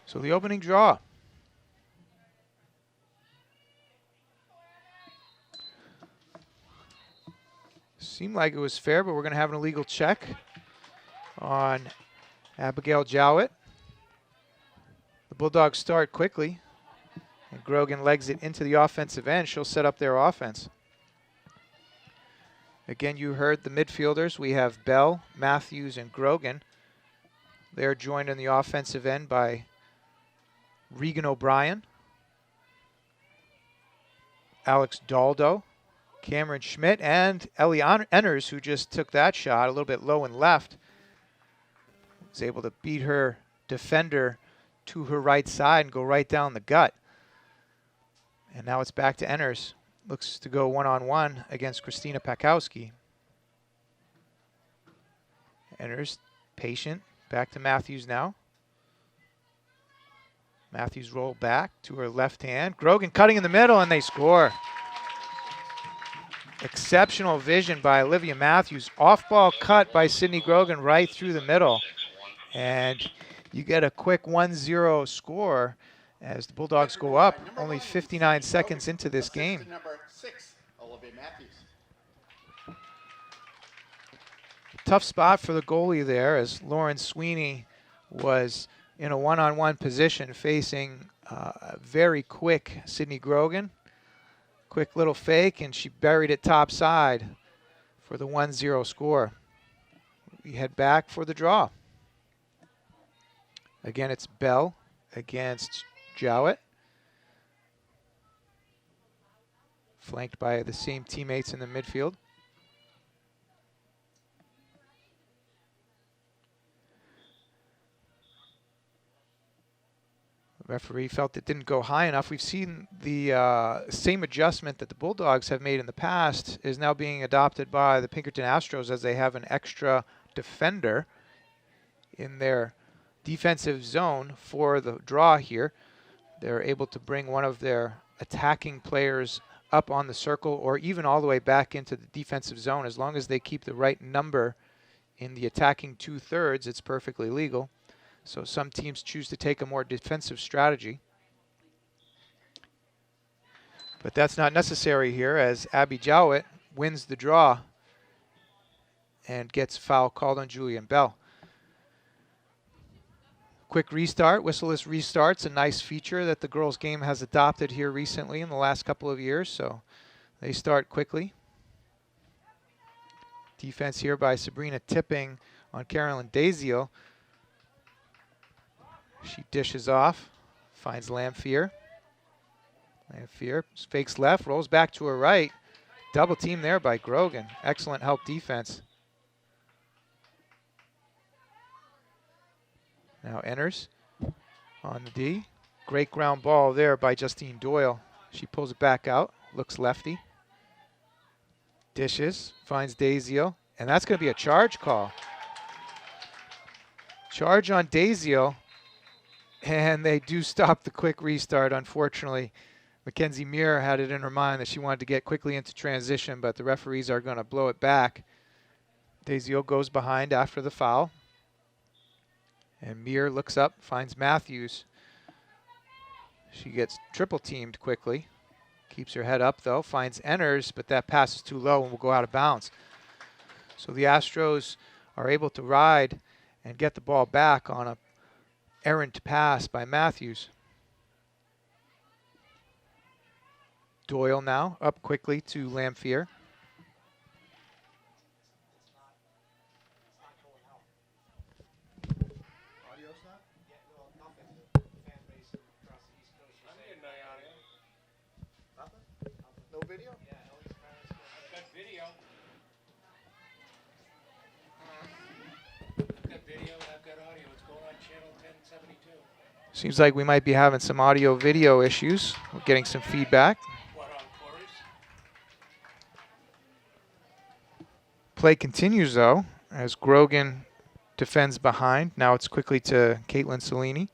So the opening draw. Seemed like it was fair, but we're going to have an illegal check on Abigail Jowett. The Bulldogs start quickly, and Grogan legs it into the offensive end. She'll set up their offense. Again, you heard the midfielders. We have Bell, Matthews, and Grogan. They're joined in the offensive end by Regan O'Brien, Alex Daldo, Cameron Schmidt, and Ellie Enners, who just took that shot a little bit low and left. Was able to beat her defender to her right side and go right down the gut. And now it's back to Enners. Looks to go one-on-one against Christina Pakowski. Enners, patient. Back to Matthews now. Matthews roll back to her left hand. Grogan cutting in the middle, and they score. Exceptional vision by Olivia Matthews. Off-ball cut by Sydney Grogan right through the middle. And you get a quick 1-0 score as the Bulldogs go up only 59 seconds into this game. Tough spot for the goalie there as Lauren Sweeney was in a one-on-one position facing a very quick Sydney Grogan. Quick little fake, and she buried it top side for the 1-0 score. We head back for the draw. Again, it's Bell against Jowett. Flanked by the same teammates in the midfield. The referee felt it didn't go high enough. We've seen the same adjustment that the Bulldogs have made in the past is now being adopted by the Pinkerton Astros as they have an extra defender in their defensive zone for the draw here. They're able to bring one of their attacking players up on the circle or even all the way back into the defensive zone. As long as they keep the right number in the attacking 2/3, it's perfectly legal. So some teams choose to take a more defensive strategy. But that's not necessary here as Abby Jowett wins the draw and gets foul called on Julian Bell. Quick restart, whistleless restart's a nice feature that the girls' game has adopted here recently in the last couple of years, so they start quickly. Defense here by Sabrina Tipping on Carolyn Daziel. She dishes off, finds Lamphere. Lamphere fakes left, rolls back to her right. Double team there by Grogan. Excellent help defense. Now Enners on the D. Great ground ball there by Justine Doyle. She pulls it back out, looks lefty. Dishes, finds Daziel, and that's going to be a charge call. Charge on Daziel, and they do stop the quick restart, unfortunately. Mackenzie Muir had it in her mind that she wanted to get quickly into transition, but the referees are going to blow it back. Daziel goes behind after the foul. And Muir looks up, finds Matthews. She gets triple teamed quickly. Keeps her head up though, finds Enners, but that pass is too low and will go out of bounds. So the Astros are able to ride and get the ball back on a errant pass by Matthews. Doyle now up quickly to Lamphere. Video? Yeah, I've got video. I've got video and I've got audio. It's going on channel 1072. Seems like we might be having some audio video issues. We're getting some feedback. What, on Corey's? Play continues though as Grogan defends behind. Now it's quickly to Caitlin Cellini.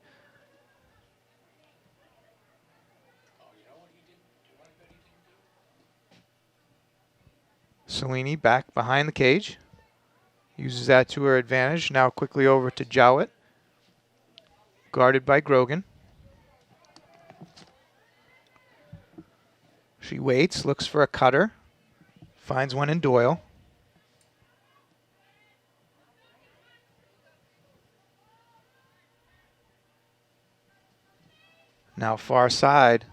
Cellini back behind the cage. Uses that to her advantage. Now quickly over to Jowett. guarded by Grogan. She waits, looks for a cutter, finds one in Doyle. Now far side,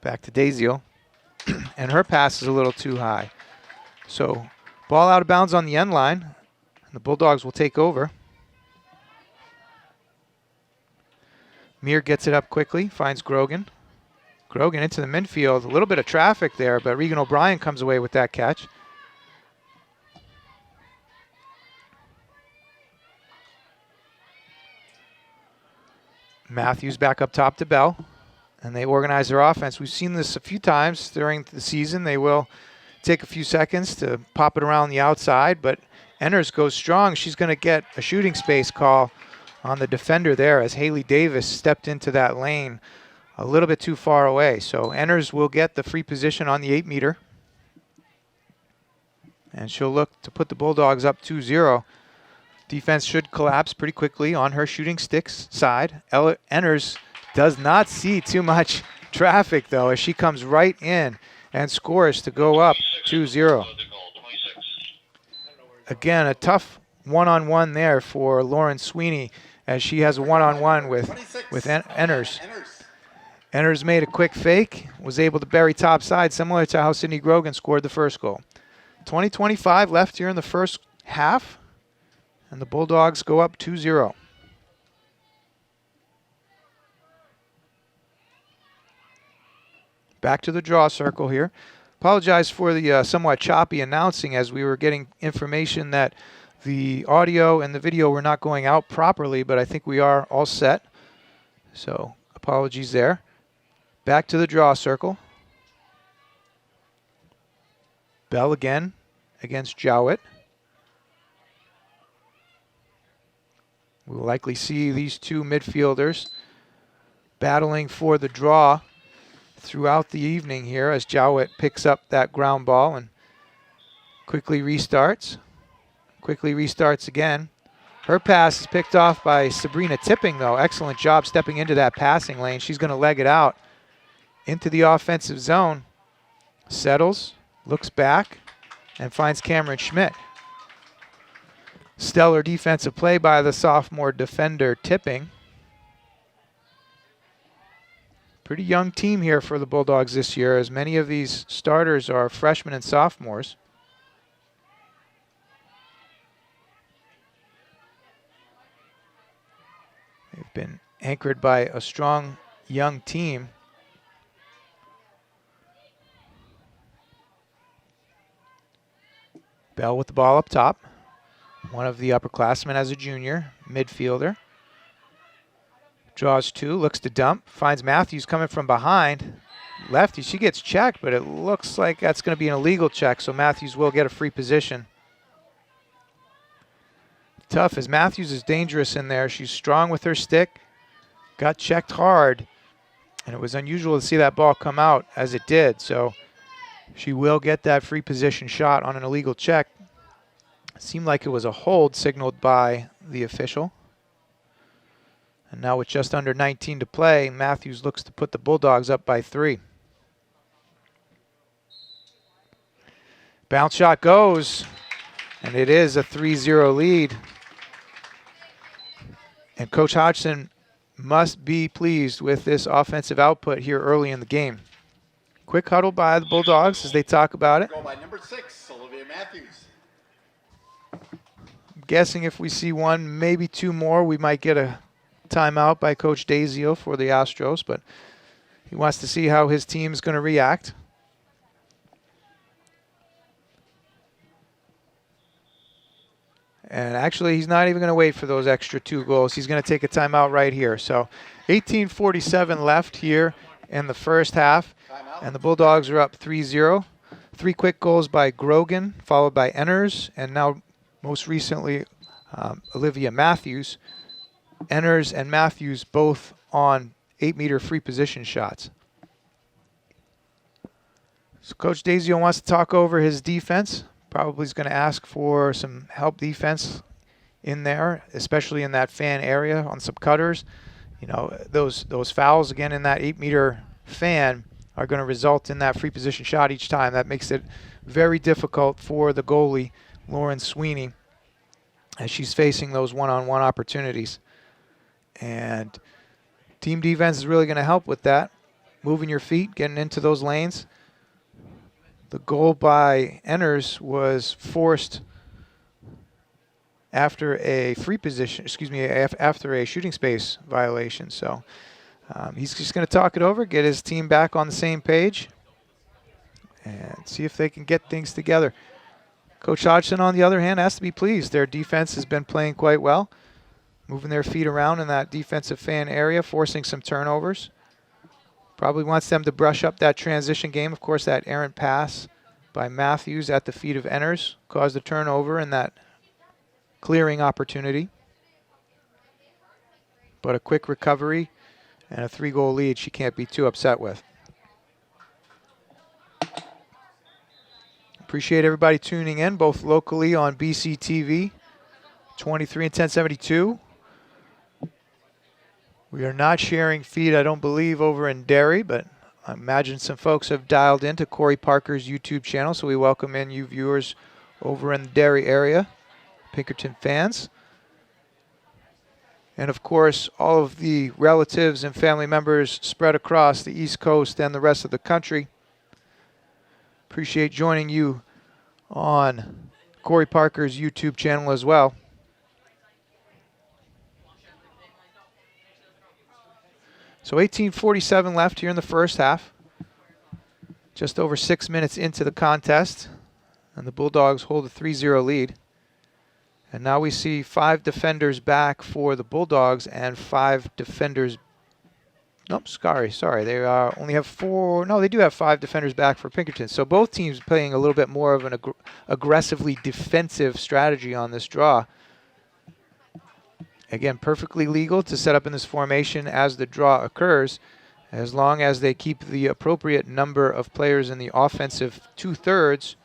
back to Daziel, and her pass is a little too high. So ball out of bounds on the end line, and the Bulldogs will take over. Muir gets it up quickly, finds Grogan. Grogan into the midfield, a little bit of traffic there, but Regan O'Brien comes away with that catch. Matthews back up top to Bell, and they organize their offense. We've seen this a few times during the season. They will take a few seconds to pop it around the outside, but Enners goes strong. She's going to get a shooting space call on the defender there as Haley Davis stepped into that lane a little bit too far away. So Enners will get the free position on the 8-meter. And she'll look to put the Bulldogs up 2-0. Defense should collapse pretty quickly on her shooting sticks side. Enners does not see too much traffic, though, as she comes right in and scores to go up 2-0. Again, a tough one-on-one there for Lauren Sweeney as she has a one-on-one with Enners. Enners made a quick fake, was able to bury top side, similar to how Sydney Grogan scored the first goal. 20:25 left here in the first half, and the Bulldogs go up 2-0. Back to the draw circle here. Apologize for the somewhat choppy announcing as we were getting information that the audio and the video were not going out properly, but I think we are all set. So apologies there. Back to the draw circle. Bell again against Jowett. We will likely see these two midfielders battling for the draw throughout the evening here as Jowett picks up that ground ball and quickly restarts. Quickly restarts again. Her pass is picked off by Sabrina Tipping, though. Excellent job stepping into that passing lane. She's going to leg it out into the offensive zone. Settles, looks back, and finds Cameron Schmidt. Stellar defensive play by the sophomore defender Tipping. Pretty young team here for the Bulldogs this year, as many of these starters are freshmen and sophomores. They've been anchored by a strong young team. Bell with the ball up top. One of the upperclassmen as a junior, midfielder. Draws two, looks to dump, finds Matthews coming from behind. Lefty, she gets checked, but it looks like that's going to be an illegal check, so Matthews will get a free position. Tough, as Matthews is dangerous in there. She's strong with her stick, got checked hard, and it was unusual to see that ball come out as it did, so she will get that free position shot on an illegal check. It seemed like it was a hold signaled by the official. And now with just under 19 to play, Matthews looks to put the Bulldogs up by 3. Bounce shot goes, and it is a 3-0 lead. And Coach Hodgson must be pleased with this offensive output here early in the game. Quick huddle by the Bulldogs as they talk about it. Goal by number 6, Olivia Matthews. I'm guessing if we see one, maybe two more, we might get a timeout by Coach Daziel for the Astros, but he wants to see how his team's going to react. And actually, he's not even going to wait for those extra 2 goals. He's going to take a timeout right here. So 18:47 left here in the first half, and the Bulldogs are up 3-0. 3 quick goals by Grogan, followed by Enners, and now most recently Olivia Matthews. Enners and Matthews both on 8-meter free position shots. So Coach Daziel wants to talk over his defense. Probably is going to ask for some help defense in there, especially in that fan area on some cutters. You know, those fouls again in that 8-meter fan are going to result in that free position shot each time. That makes it very difficult for the goalie, Lauren Sweeney, as she's facing those one-on-one opportunities. And team defense is really going to help with that. Moving your feet, getting into those lanes. The goal by Enners was forced after a free position, after a shooting space violation. So he's just going to talk it over, get his team back on the same page, and see if they can get things together. Coach Hodgson, on the other hand, has to be pleased. Their defense has been playing quite well, moving their feet around in that defensive fan area, forcing some turnovers. Probably wants them to brush up that transition game. Of course, that errant pass by Matthews at the feet of Enners caused a turnover and that clearing opportunity. But a quick recovery and a 3-goal lead she can't be too upset with. Appreciate everybody tuning in, both locally on BCTV, 23 and 1072. We are not sharing feed, I don't believe, over in Derry, but I imagine some folks have dialed into Corey Parker's YouTube channel, so we welcome in you viewers over in the Derry area, Pinkerton fans. And of course, all of the relatives and family members spread across the East Coast and the rest of the country. Appreciate joining you on Corey Parker's YouTube channel as well. So 18:47 left here in the first half. Just over 6 minutes into the contest. And the Bulldogs hold a 3-0 lead. And now we see 5 defenders back for the Bulldogs and 5 defenders. Nope, sorry. They only have 4. No, they do have 5 defenders back for Pinkerton. So both teams playing a little bit more of an aggressively defensive strategy on this draw. Again, perfectly legal to set up in this formation as the draw occurs, as long as they keep the appropriate number of players in the offensive 2/3,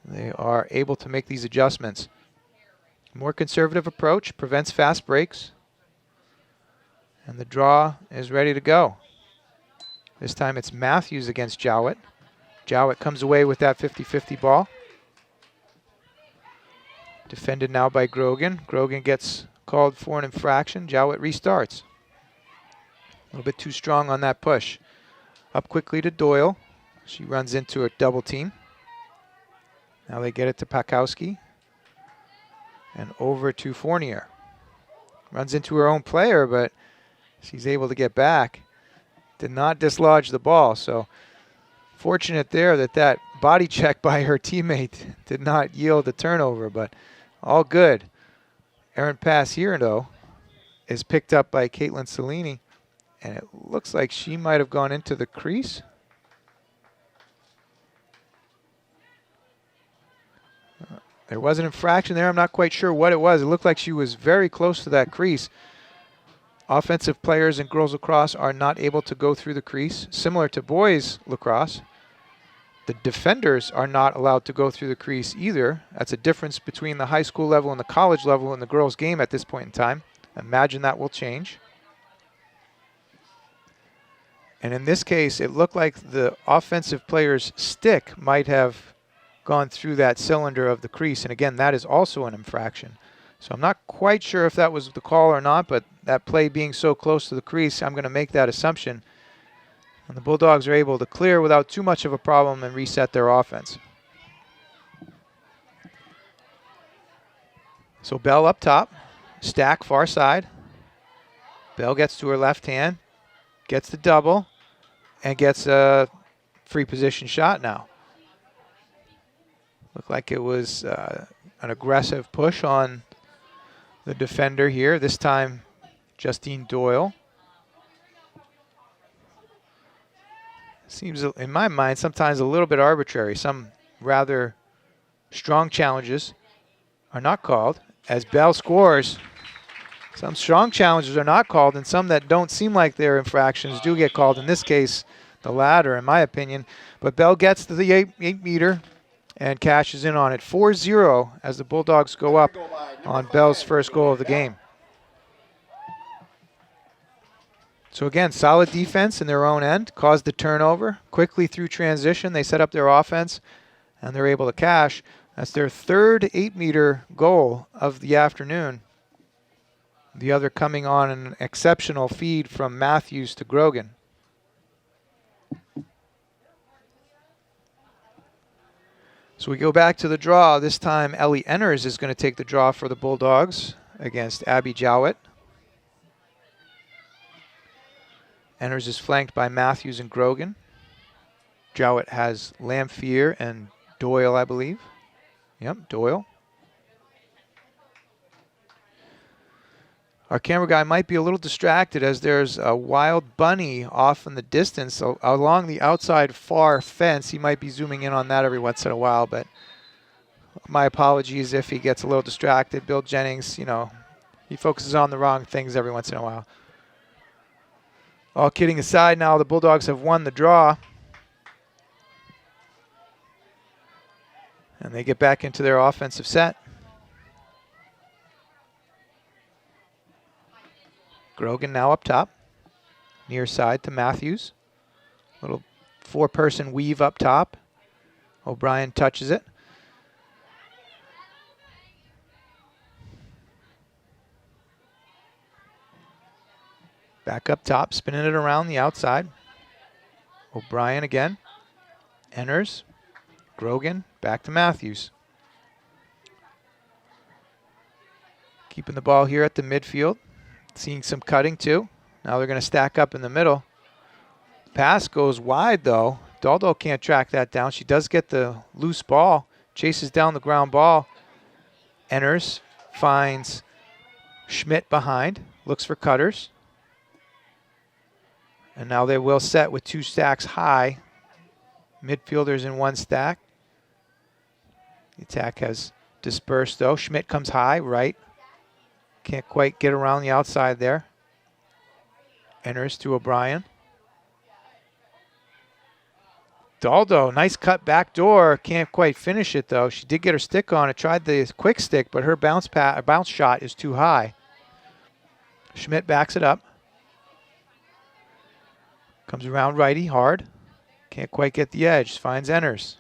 they are able to make these adjustments. More conservative approach prevents fast breaks, and the draw is ready to go. This time it's Matthews against Jowett. Jowett comes away with that 50-50 ball. Defended now by Grogan. Grogan gets called for an infraction. Jowett restarts. A little bit too strong on that push. Up quickly to Doyle. She runs into a double team. Now they get it to Pakowski. And over to Fournier. Runs into her own player, but she's able to get back. Did not dislodge the ball, so fortunate there that body check by her teammate did not yield a turnover, but all good. Errant pass here, though, is picked up by Caitlin Cellini, and it looks like she might have gone into the crease. There was an infraction there. I'm not quite sure what it was. It looked like she was very close to that crease. Offensive players in girls lacrosse are not able to go through the crease, similar to boys lacrosse. The defenders are not allowed to go through the crease either. That's a difference between the high school level and the college level in the girls' game at this point in time. Imagine that will change. And in this case, it looked like the offensive player's stick might have gone through that cylinder of the crease. And again, that is also an infraction. So I'm not quite sure if that was the call or not, but that play being so close to the crease, I'm going to make that assumption. And the Bulldogs are able to clear without too much of a problem and reset their offense. So Bell up top, Stack far side. Bell gets to her left hand, gets the double, and gets a free position shot now. Looked like it was an aggressive push on the defender here, this time Justine Doyle. Seems, in my mind, sometimes a little bit arbitrary. Some rather strong challenges are not called. As Bell scores, some strong challenges are not called, and some that don't seem like they're infractions do get called. In this case, the latter, in my opinion. But Bell gets to the 8 meter and cashes in on it. 4-0 as the Bulldogs go up on Bell's first goal of the game. So again, solid defense in their own end, caused the turnover. Quickly through transition, they set up their offense, and they're able to cash. That's their third 8-meter goal of the afternoon. The other coming on an exceptional feed from Matthews to Grogan. So we go back to the draw. This time Ellie Enners is going to take the draw for the Bulldogs against Abby Jowett. Enners is flanked by Matthews and Grogan. Jowett has Lamphere and Doyle, I believe. Yep, Doyle. Our camera guy might be a little distracted as there's a wild bunny off in the distance so along the outside far fence. He might be zooming in on that every once in a while, but my apologies if he gets a little distracted. Bill Jennings, you know, he focuses on the wrong things every once in a while. All kidding aside now, the Bulldogs have won the draw. And they get back into their offensive set. Grogan now up top. Near side to Matthews. Little 4-person weave up top. O'Brien touches it. Back up top, spinning it around the outside. O'Brien again. Enners. Grogan, back to Matthews. Keeping the ball here at the midfield. Seeing some cutting too. Now they're going to stack up in the middle. Pass goes wide though. Daldo can't track that down. She does get the loose ball. Chases down the ground ball. Enners finds Schmidt behind. Looks for cutters. And now they will set with 2 stacks high. Midfielders in 1 stack. The attack has dispersed though. Schmidt comes high, right. Can't quite get around the outside there. Enners to O'Brien. Daldo, nice cut back door. Can't quite finish it though. She did get her stick on it. Tried the quick stick, but her bounce shot is too high. Schmidt backs it up. Comes around righty hard. Can't quite get the edge. Finds Enners.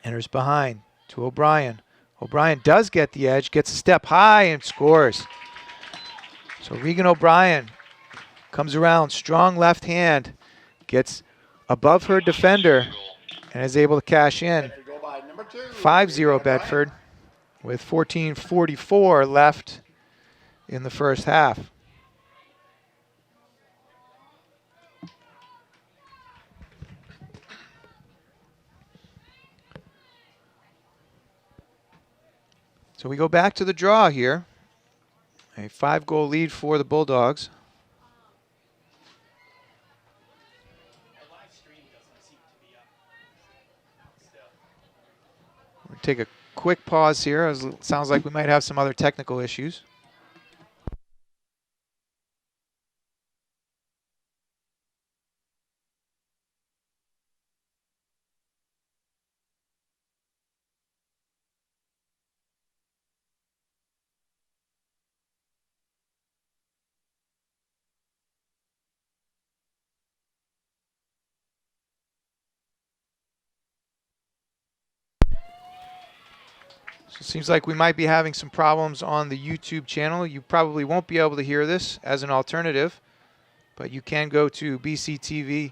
Enners behind to O'Brien. O'Brien does get the edge. Gets a step high and scores. So Regan O'Brien comes around. Strong left hand. Gets above her defender and is able to cash in. 5-0 Bedford with 14:44 left in the first half. So we go back to the draw here. A 5-goal lead for the Bulldogs. We'll take a quick pause here. As it sounds like we might have some other technical issues. So it seems like we might be having some problems on the YouTube channel. You probably won't be able to hear this as an alternative, but you can go to BCTV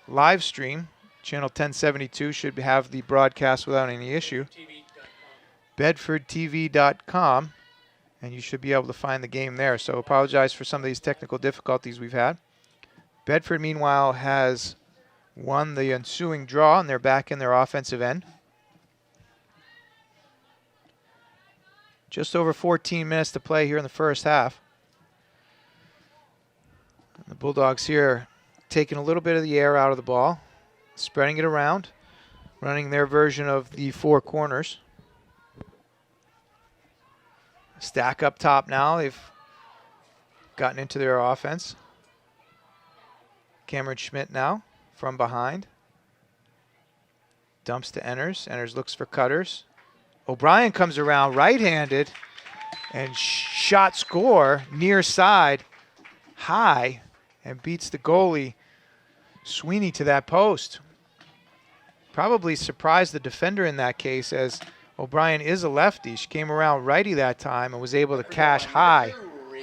live stream. Channel 1072 should have the broadcast without any issue. BedfordTV.com, and you should be able to find the game there. So apologize for some of these technical difficulties we've had. Bedford, meanwhile, has won the ensuing draw, and they're back in their offensive end. Just over 14 minutes to play here in the first half. And the Bulldogs here taking a little bit of the air out of the ball, spreading it around, running their version of the 4 corners. Stack up top now. They've gotten into their offense. Cameron Schmidt now from behind. Dumps to Enners. Enners looks for cutters. O'Brien comes around right-handed and shot score near side high and beats the goalie Sweeney to that post. Probably surprised the defender in that case, as O'Brien is a lefty. She came around righty that time and was able to cash high,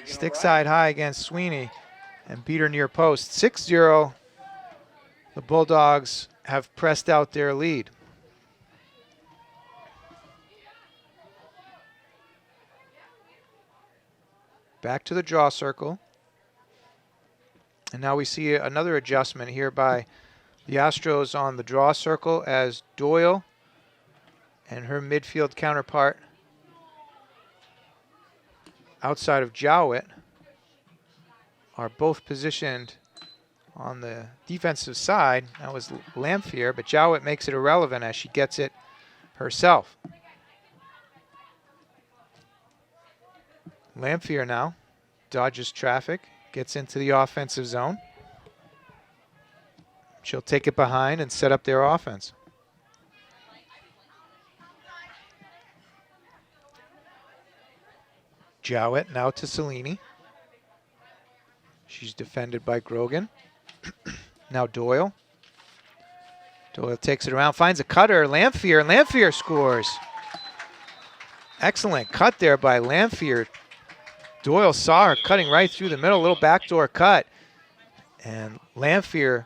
stick side high against Sweeney, and beat her near post. 6-0, the Bulldogs have pressed out their lead. Back to the draw circle. And now we see another adjustment here by the Astros on the draw circle, as Doyle and her midfield counterpart outside of Jowett are both positioned on the defensive side. That was Lamphere, but Jowett makes it irrelevant as she gets it herself. Lamphere now dodges traffic, gets into the offensive zone. She'll take it behind and set up their offense. Jowett now to Cellini. She's defended by Grogan. Now Doyle. Doyle takes it around, finds a cutter. Lamphere scores. Excellent cut there by Lamphere. Doyle saw her cutting right through the middle, little backdoor cut. And Lamphere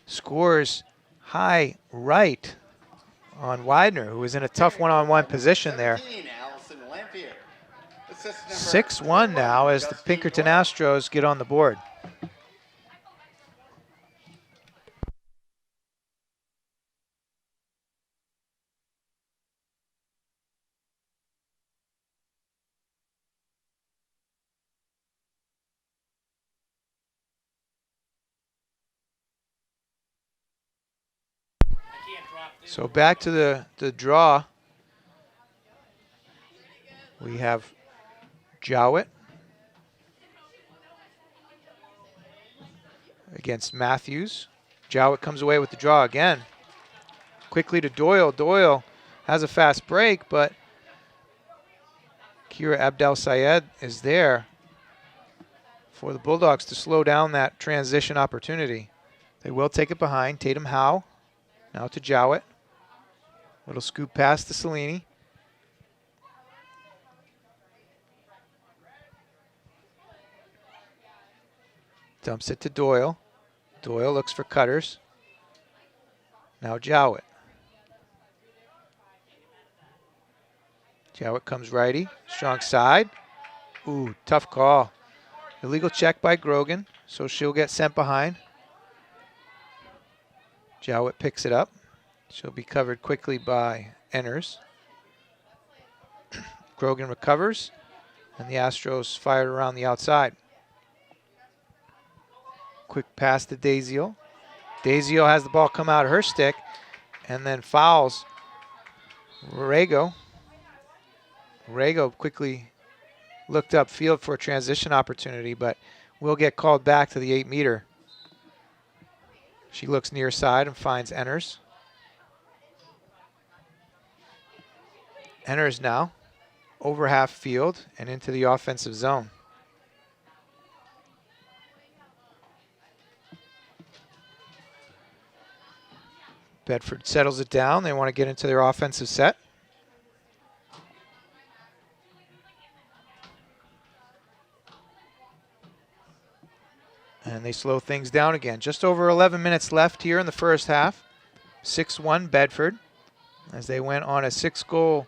scores high right on Widener, who was in a tough one-on-one position there. 6-1 now as the Pinkerton Astros get on the board. So back to the draw. We have Jowett against Matthews. Jowett comes away with the draw again. Quickly to Doyle. Doyle has a fast break, but Kira Abdel Sayed is there for the Bulldogs to slow down that transition opportunity. They will take it behind. Tatum Howe now to Jowett. Little scoop pass to Cellini. Dumps it to Doyle. Doyle looks for cutters. Now Jowett. Jowett comes righty. Strong side. Ooh, tough call. Illegal check by Grogan, so she'll get sent behind. Jowett picks it up. She'll be covered quickly by Enners. Grogan recovers, and the Astros fired around the outside. Quick pass to Daziel. Daziel has the ball come out of her stick and then fouls Rego. Rego quickly looked upfield for a transition opportunity, but will get called back to the 8-meter. She looks near side and finds Enners. Enners now over half field and into the offensive zone. Bedford settles it down. They want to get into their offensive set. And they slow things down again. Just over 11 minutes left here in the first half. 6-1 Bedford as they went on a 6-goal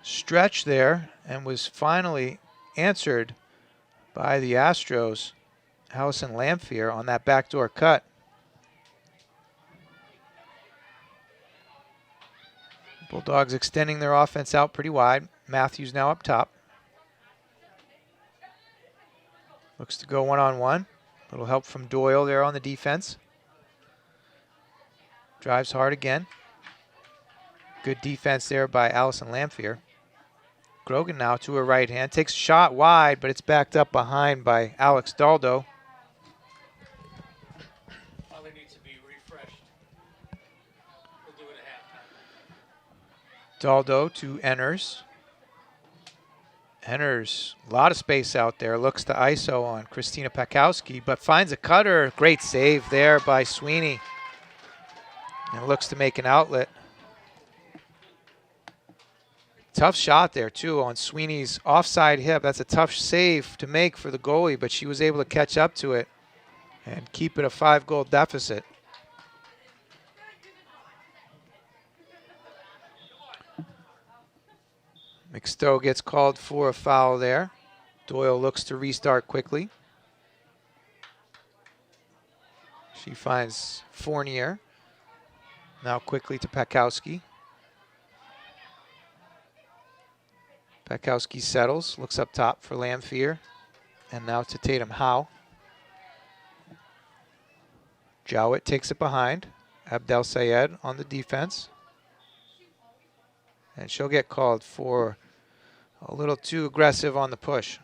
stretch there and was finally answered by the Astros. Allison Lamphere on that backdoor cut. Bulldogs extending their offense out pretty wide. Matthews now up top. Looks to go one-on-one. Little help from Doyle there on the defense. Drives hard again. Good defense there by Allison Lamphere. Grogan now to her right hand. Takes a shot wide, but it's backed up behind by Alex Daldo. Probably needs to be refreshed. We'll do it Daldo to Enners. Enners, a lot of space out there. Looks to ISO on Christina Pakowski, but finds a cutter. Great save there by Sweeney. And looks to make an outlet. Tough shot there, too, on Sweeney's offside hip. That's a tough save to make for the goalie, but she was able to catch up to it and keep it a 5-goal deficit. McStowe gets called for a foul there. Doyle looks to restart quickly. She finds Fournier. Now quickly to Pakowski. Pakowski settles, looks up top for Lamphere. And now to Tatum Howe. Jowett takes it behind. Abdel Sayed on the defense. And she'll get called for a little too aggressive on the push.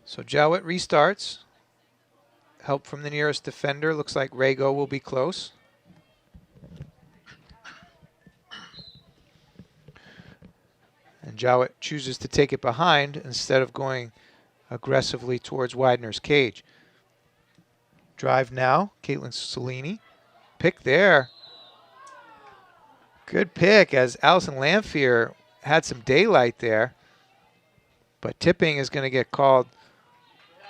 So Jowett restarts. Help from the nearest defender. Looks like Rago will be close. And Jowett chooses to take it behind instead of going aggressively towards Widener's cage. Drive now, Caitlin Cellini. Pick there. Good pick as Allison Lamphere had some daylight there. But tipping is going to get called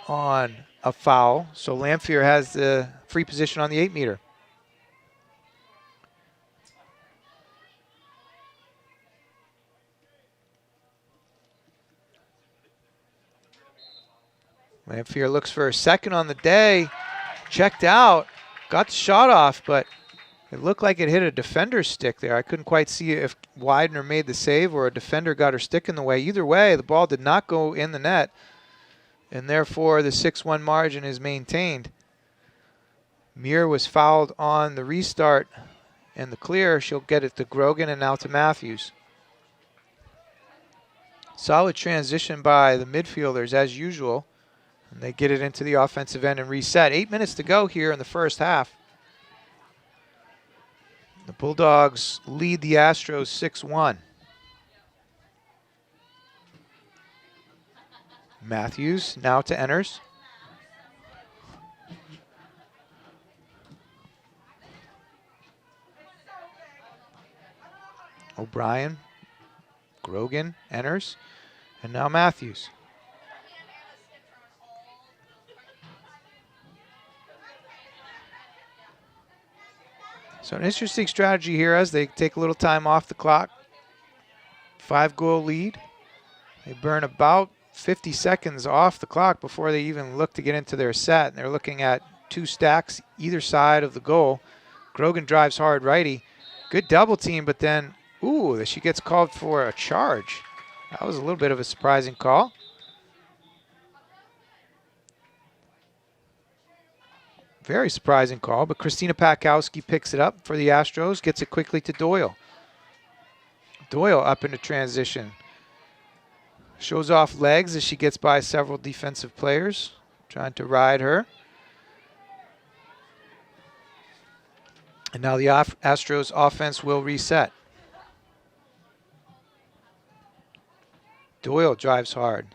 on a foul. So Lamphere has the free position on the 8-meter. Lamphere looks for a second on the day. Checked out. Got the shot off, but it looked like it hit a defender's stick there. I couldn't quite see if Widener made the save or a defender got her stick in the way. Either way, the ball did not go in the net, and therefore the 6-1 margin is maintained. Muir was fouled on the restart and the clear. She'll get it to Grogan and now to Matthews. Solid transition by the midfielders as usual. And they get it into the offensive end and reset. 8 minutes to go here in the first half. The Bulldogs lead the Astros 6-1. Matthews now to Enners. O'Brien, Grogan, Enners, and now Matthews. So an interesting strategy here as they take a little time off the clock. 5-goal lead. They burn about 50 seconds off the clock before they even look to get into their set. And they're looking at 2 stacks either side of the goal. Grogan drives hard righty. Good double team, but then, ooh, she gets called for a charge. That was a little bit of a surprising call. Very surprising call, but Christina Pakowski picks it up for the Astros, gets it quickly to Doyle. Doyle up into transition. Shows off legs as she gets by several defensive players, trying to ride her. And now the Astros offense will reset. Doyle drives hard.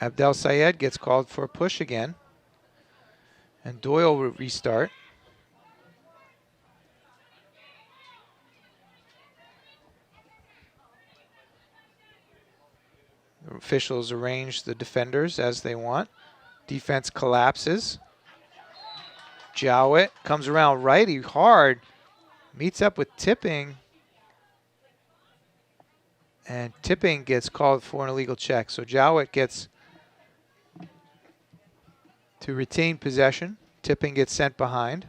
Abdel Sayed gets called for a push again. And Doyle will restart. The officials arrange the defenders as they want. Defense collapses. Jowett comes around righty hard. Meets up with Tipping. And Tipping gets called for an illegal check. So Jowett gets to retain possession. Tipping gets sent behind.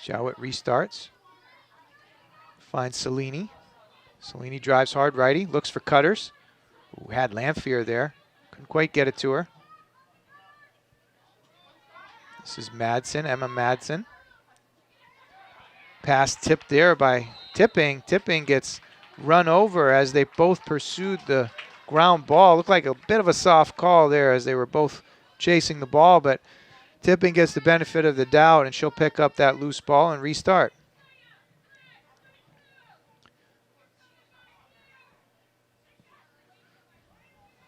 Jowett restarts. Finds Cellini. Cellini drives hard righty. Looks for cutters. Ooh, had Lamphere there. Couldn't quite get it to her. This is Madsen, Emma Madsen. Pass tipped there by Tipping. Tipping gets run over as they both pursued the ground ball. Looked like a bit of a soft call there as they were both chasing the ball, but Tipping gets the benefit of the doubt, and she'll pick up that loose ball and restart.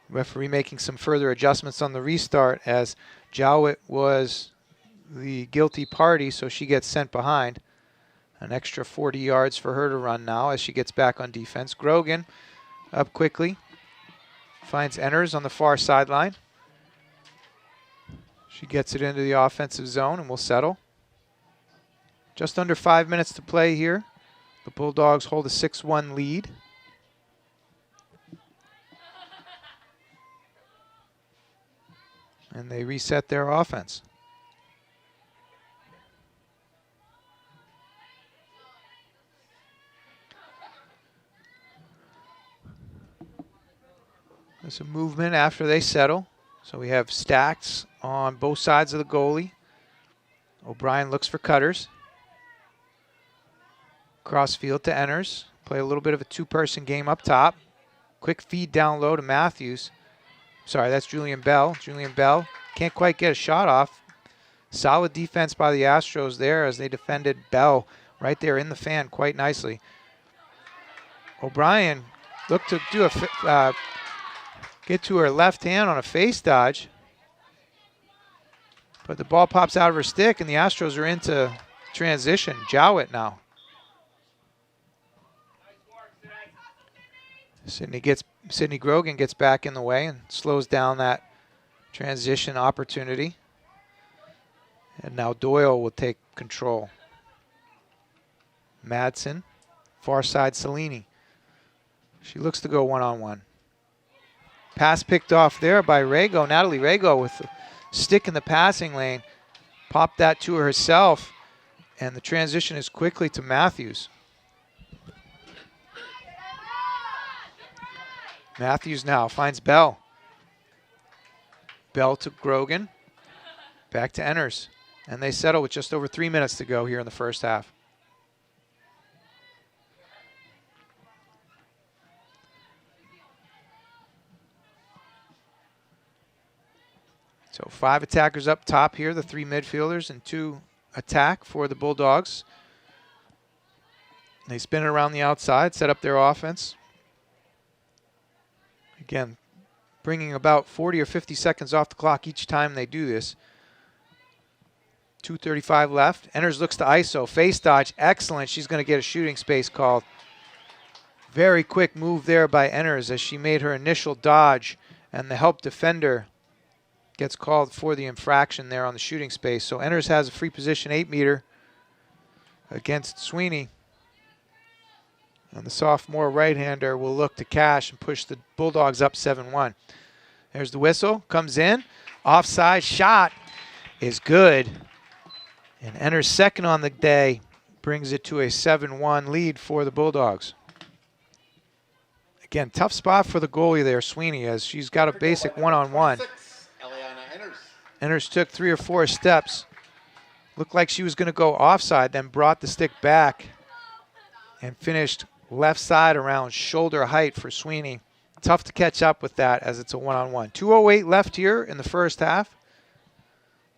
Referee making some further adjustments on the restart as Jowett was the guilty party, so she gets sent behind. An extra 40 yards for her to run now as she gets back on defense. Grogan up quickly. Finds Enners on the far sideline. She gets it into the offensive zone and will settle. Just under 5 minutes to play here. The Bulldogs hold a 6-1 lead. And they reset their offense. There's a movement after they settle. So we have stacks on both sides of the goalie. O'Brien looks for cutters. Crossfield to Enners. Play a little bit of a two-person game up top. Quick feed down low to Matthews. Sorry, that's Julian Bell. Julian Bell can't quite get a shot off. Solid defense by the Astros there as they defended Bell right there in the fan quite nicely. O'Brien looked to do a get to her left hand on a face dodge. But the ball pops out of her stick, and the Astros are into transition. Jowett now. Sydney Grogan gets back in the way and slows down that transition opportunity. And now Doyle will take control. Madsen, far side Cellini. She looks to go one-on-one. Pass picked off there by Rago. Natalie Rago with the stick in the passing lane. Popped that to herself. And the transition is quickly to Matthews. Matthews now finds Bell. Bell to Grogan. Back to Enners. And they settle with just over 3 minutes to go here in the first half. So 5 attackers up top here, the 3 midfielders and 2 attack for the Bulldogs. They spin it around the outside, set up their offense. Again, bringing about 40 or 50 seconds off the clock each time they do this. 2:35 left. Enners looks to ISO. Face dodge, excellent. She's going to get a shooting space called. Very quick move there by Enners as she made her initial dodge, and the help defender gets called for the infraction there on the shooting space. So Enners has a free position 8-meter against Sweeney. And the sophomore right-hander will look to cash and push the Bulldogs up 7-1. There's the whistle. Comes in. Offside shot is good. And Enners' second on the day brings it to a 7-1 lead for the Bulldogs. Again, tough spot for the goalie there, Sweeney, as she's got a basic one-on-one. Enners took 3 or 4 steps. Looked like she was going to go offside, then brought the stick back and finished left side around shoulder height for Sweeney. Tough to catch up with that as it's a one-on-one. 2:08 left here in the first half.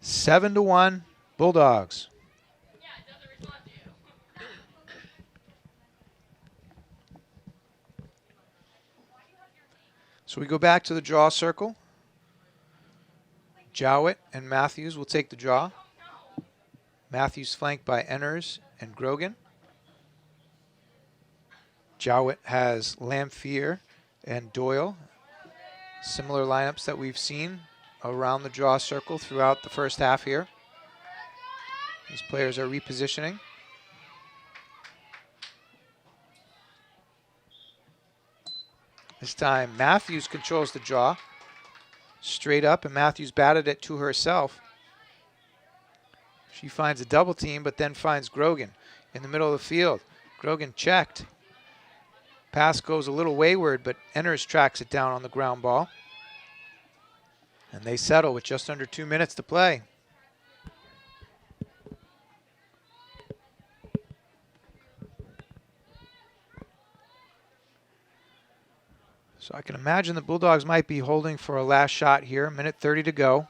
7-1 Bulldogs. So we go back to the draw circle. Jowett and Matthews will take the draw. Matthews flanked by Enners and Grogan. Jowett has Lamphere and Doyle. Similar lineups that we've seen around the draw circle throughout the first half here. These players are repositioning. This time Matthews controls the draw. Straight up, and Matthews batted it to herself. She finds a double team, but then finds Grogan in the middle of the field. Grogan checked. Pass goes a little wayward, but Enners tracks it down on the ground ball. And they settle with just under 2 minutes to play. So I can imagine the Bulldogs might be holding for a last shot here. 1:30 to go.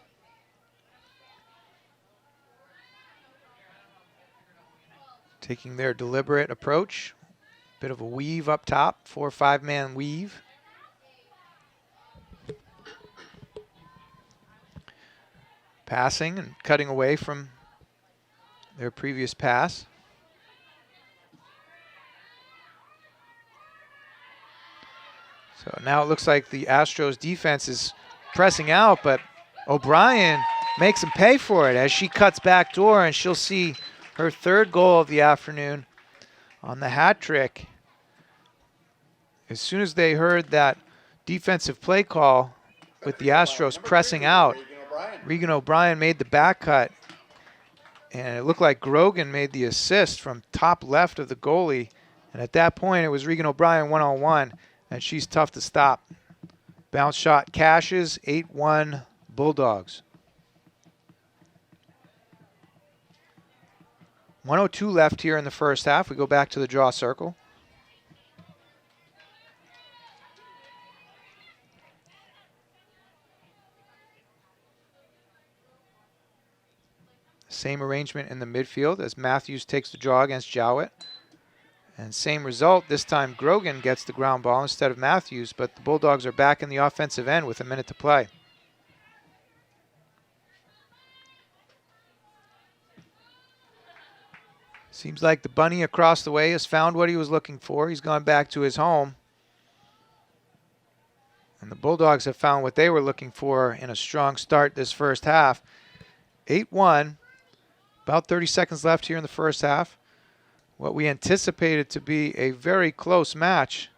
Taking their deliberate approach. Bit of a weave up top, 4 or 5 man weave. Passing and cutting away from their previous pass. So now it looks like the Astros defense is pressing out, but O'Brien makes them pay for it as she cuts back door, and she'll see her 3rd goal of the afternoon on the hat trick. As soon as they heard that defensive play call with the Astros pressing out, Regan O'Brien made the back cut, and it looked like Grogan made the assist from top left of the goalie. And at that point, it was Regan O'Brien one-on-one, and she's tough to stop. Bounce shot cashes, 8-1 Bulldogs. 1:02 left here in the first half. We go back to the draw circle. Same arrangement in the midfield as Matthews takes the draw against Jowett. And same result, this time Grogan gets the ground ball instead of Matthews, but the Bulldogs are back in the offensive end with a minute to play. Seems like the bunny across the way has found what he was looking for. He's gone back to his home. And the Bulldogs have found what they were looking for in a strong start this first half. 8-1. About 30 seconds left here in the first half. What we anticipated to be a very close match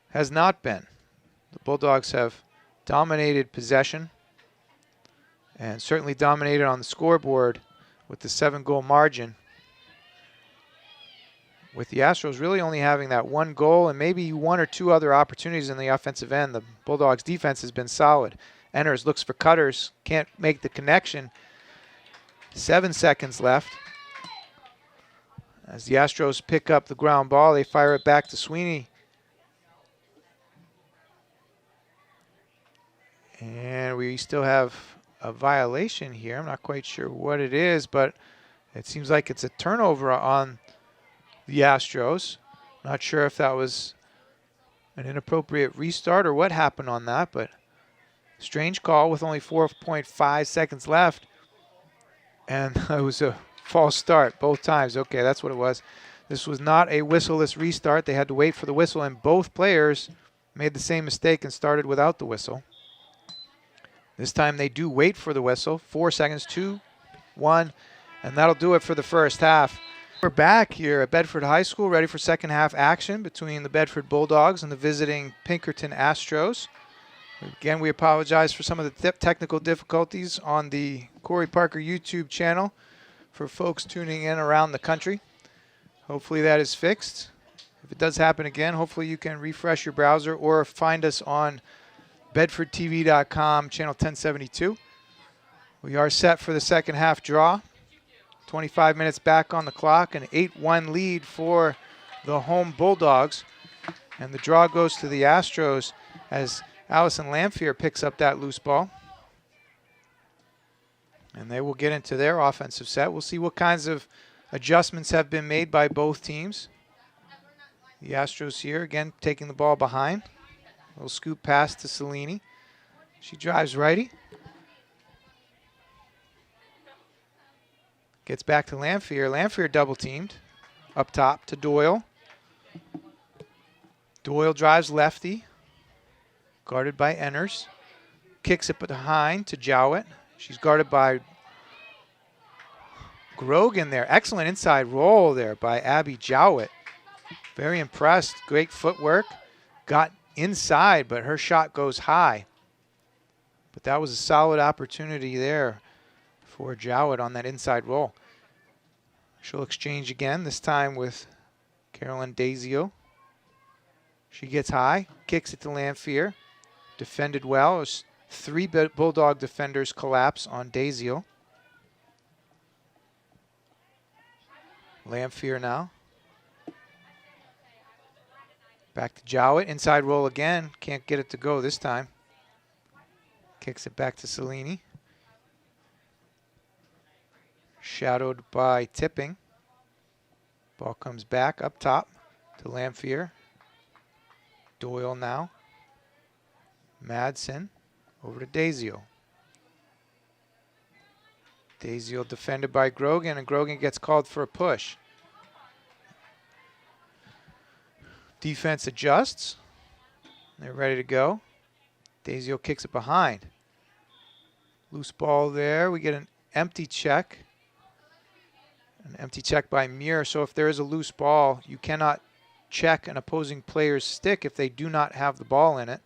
has not been. The Bulldogs have dominated possession and certainly dominated on the scoreboard with the 7-goal margin. With the Astros really only having that 1 goal and maybe 1 or 2 other opportunities in the offensive end, the Bulldogs defense has been solid. Enners looks for cutters, can't make the connection. 7 seconds left. As the Astros pick up the ground ball, they fire it back to Sweeney. And we still have a violation here. I'm not quite sure what it is, but it seems like it's a turnover on the Astros. Not sure if that was an inappropriate restart or what happened on that, but strange call with only 4.5 seconds left. And it was a false start both times. Okay, that's what it was. This was not a whistleless restart. They had to wait for the whistle, and both players made the same mistake and started without the whistle. This time they do wait for the whistle. 4 seconds, 2, 1, and that'll do it for the first half. We're back here at Bedford High School, ready for second half action between the Bedford Bulldogs and the visiting Pinkerton Astros. Again, we apologize for some of the technical difficulties on the Corey Parker YouTube channel for folks tuning in around the country. Hopefully that is fixed. If it does happen again, hopefully you can refresh your browser or find us on bedfordtv.com, channel 1072. We are set for the second half draw. 25 minutes back on the clock, an 8-1 lead for the home Bulldogs. And the draw goes to the Astros as Allison Lamphere picks up that loose ball. And they will get into their offensive set. We'll see what kinds of adjustments have been made by both teams. The Astros here, again, taking the ball behind. A little scoop pass to Cellini. She drives righty. Gets back to Lamphere. Lamphere double teamed. Up top to Doyle. Doyle drives lefty. Guarded by Enners. Kicks it behind to Jowett. She's guarded by Grogan there. Excellent inside roll there by Abby Jowett. Very impressed. Great footwork. Got inside, but her shot goes high. But that was a solid opportunity there for Jowett on that inside roll. She'll exchange again, this time with Carolyn Dazio. She gets high, kicks it to Lamphere. Defended well. As 3 Bulldog defenders collapse on Dazio. Lamphere now. Back to Jowett. Inside roll again. Can't get it to go this time. Kicks it back to Cellini. Shadowed by Tipping. Ball comes back up top to Lamphere. Doyle now. Madsen over to Dazio. Dazio defended by Grogan, and Grogan gets called for a push. Defense adjusts. They're ready to go. Dazio kicks it behind. Loose ball there. We get an empty check. An empty check by Muir. So if there is a loose ball, you cannot check an opposing player's stick if they do not have the ball in it.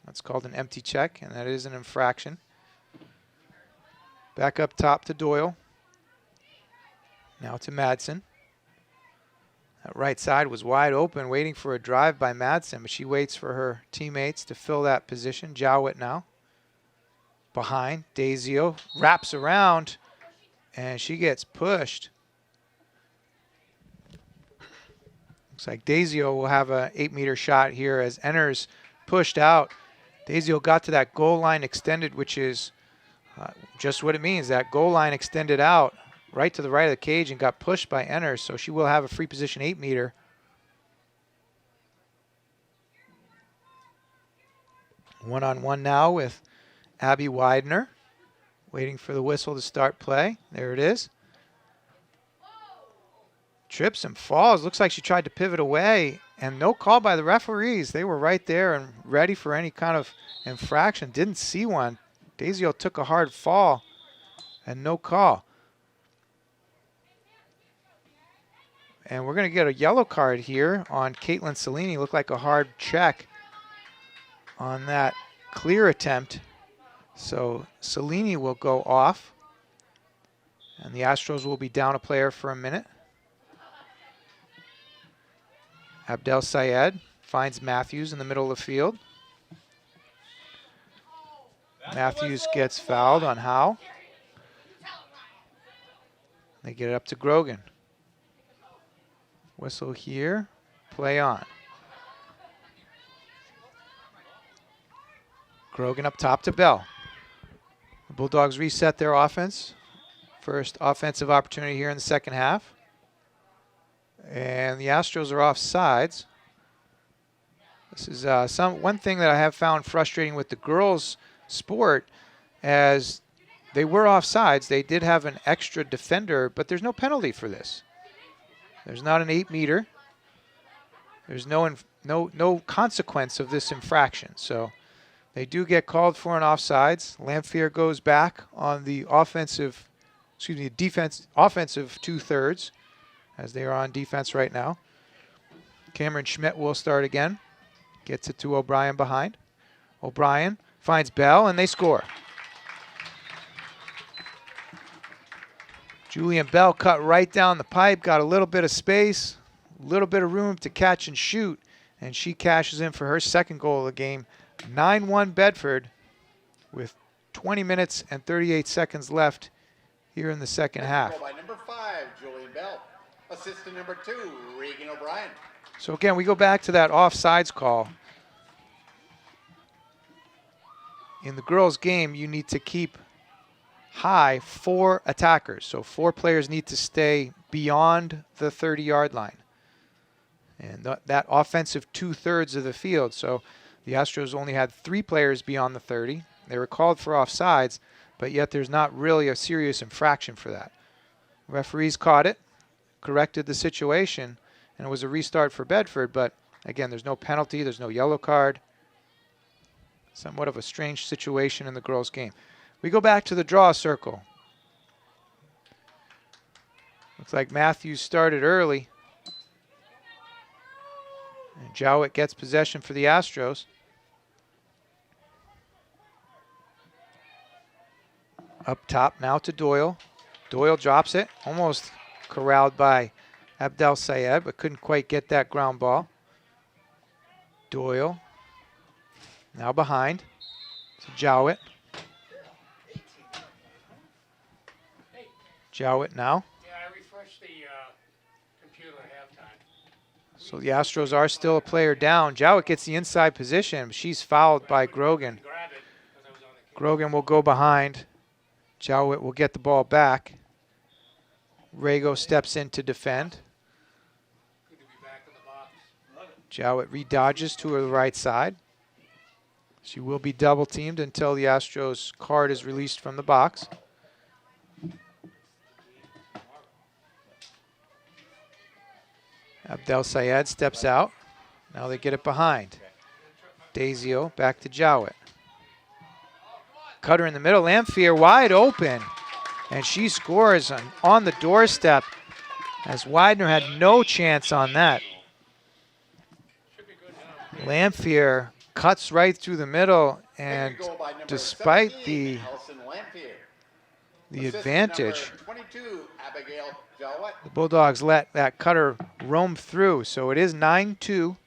That's called an empty check, and that is an infraction. Back up top to Doyle. Now to Madsen. That right side was wide open, waiting for a drive by Madsen, but she waits for her teammates to fill that position. Jowett now. Behind. Dazio wraps around, and she gets pushed. Looks like Dazio will have an 8-meter shot here as Enners pushed out. Dazio got to that goal line extended, which is just what it means. That goal line extended out right to the right of the cage and got pushed by Enners, so she will have a free position 8-meter. One-on-one now with Abby Widener, waiting for the whistle to start play. There it is. Trips and falls. Looks like she tried to pivot away, and no call by the referees. They were right there and ready for any kind of infraction. Didn't see one. Dazio took a hard fall and no call. And we're going to get a yellow card here on Caitlin Cellini. Looked like a hard check on that clear attempt. So Cellini will go off, and the Astros will be down a player for a minute. Abdel Sayed finds Matthews in the middle of the field. Matthews gets fouled on Howe. They get it up to Grogan. Whistle here, play on. Grogan up top to Bell. The Bulldogs reset their offense. First offensive opportunity here in the second half. And the Astros are off sides. This is one thing that I have found frustrating with the girls' sport, as they were off sides. They did have an extra defender, but there's no penalty for this. There's not an 8-meter. There's no consequence of this infraction. So they do get called for an offsides. Lamphere goes back on the offensive 2/3, as they are on defense right now. Cameron Schmidt will start again. Gets it to O'Brien behind. O'Brien finds Bell, and they score. Julian Bell cut right down the pipe, got a little bit of space, a little bit of room to catch and shoot, and she cashes in for her second goal of the game. 9-1 Bedford with 20 minutes and 38 seconds left here in the second half. Goal by number 5, Julian Bell. Assistant number 2, Regan O'Brien. So again, we go back to that offsides call. In the girls' game, you need to keep high 4 attackers. So 4 players need to stay beyond the 30-yard line. And that offensive 2/3 of the field. So the Astros only had 3 players beyond the 30. They were called for offsides, but yet there's not really a serious infraction for that. Referees caught it, corrected the situation, and it was a restart for Bedford. But again, there's no penalty, there's no yellow card. Somewhat of a strange situation in the girls' game. We go back to the draw circle. Looks like Matthews started early. And Jowett gets possession for the Astros. Up top now to Doyle. Doyle drops it, almost corralled by Abdel Sayed, but couldn't quite get that ground ball. Doyle now behind to Jowett. Jowett now. Yeah, I refreshed the computer at halftime. So the Astros are still a player down. Jowett gets the inside position. She's fouled by Grogan. Grab it, 'cause I was on the kick. Grogan will go behind. Jowett will get the ball back. Rago steps in to defend. Good to be back in the box. Jowett redodges to her right side. She will be double teamed until the Astros card is released from the box. Abdel Sayed steps out. Now they get it behind. Dazio back to Jowett. Cutter in the middle. Lamphere wide open. And she scores on the doorstep, as Widener had no chance on that. Lamphere cuts right through the middle, and Goal by number despite 17, Allison Lamphere. the Assistant advantage, number 22, Abigail Jowett. the Bulldogs let that cutter roam through. So it is 9-2.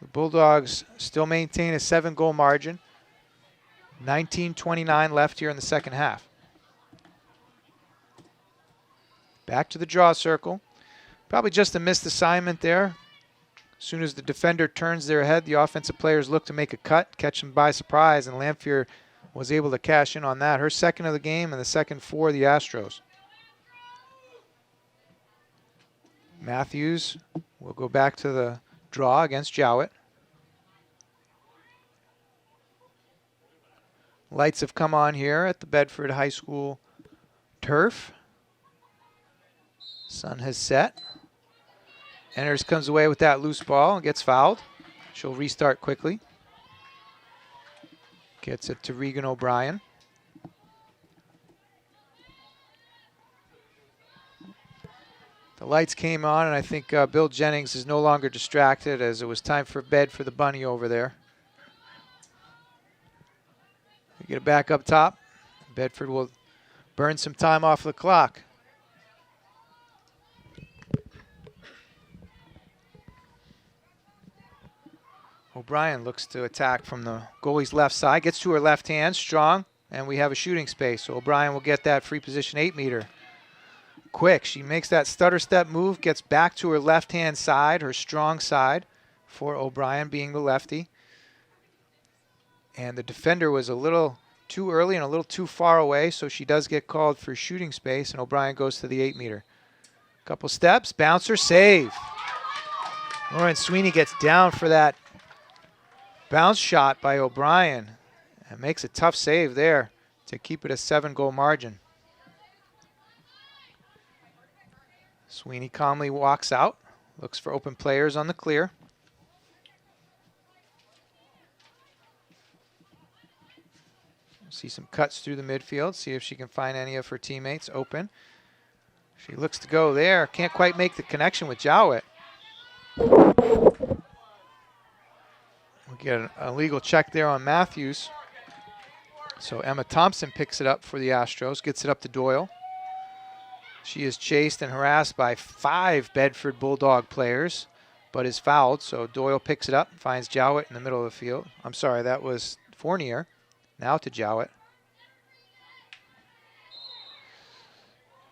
The Bulldogs still maintain a 7-goal margin. 19:29 left here in the second half. Back to the draw circle. Probably just a missed assignment there. As soon as the defender turns their head, the offensive players look to make a cut, catch them by surprise, and Lamphere was able to cash in on that. Her second of the game and the second for the Astros. Matthews will go back to the draw against Jowett. Lights have come on here at the Bedford High School turf. Sun has set. Enders comes away with that loose ball and gets fouled. She'll restart quickly. Gets it to Regan O'Brien. The lights came on, and I think Bill Jennings is no longer distracted, as it was time for bed for the bunny over there. We get it back up top. Bedford will burn some time off the clock. O'Brien looks to attack from the goalie's left side, gets to her left hand, strong, and we have a shooting space. So O'Brien will get that free position 8-meter. Quick, she makes that stutter step move, gets back to her left-hand side, her strong side, for O'Brien being the lefty. And the defender was a little too early and a little too far away, so she does get called for shooting space, and O'Brien goes to the 8-meter. Couple steps, bouncer, save. Lauren Sweeney gets down for that bounce shot by O'Brien and makes a tough save there to keep it a 7-goal margin. Sweeney calmly walks out, looks for open players on the clear. See some cuts through the midfield, see if she can find any of her teammates open. She looks to go there, can't quite make the connection with Jowett. We get an illegal check there on Matthews. So Emma Thompson picks it up for the Astros, gets it up to Doyle. She is chased and harassed by 5 Bedford Bulldog players, but is fouled. So Doyle picks it up, finds Jowett in the middle of the field. I'm sorry, that was Fournier. Now to Jowett.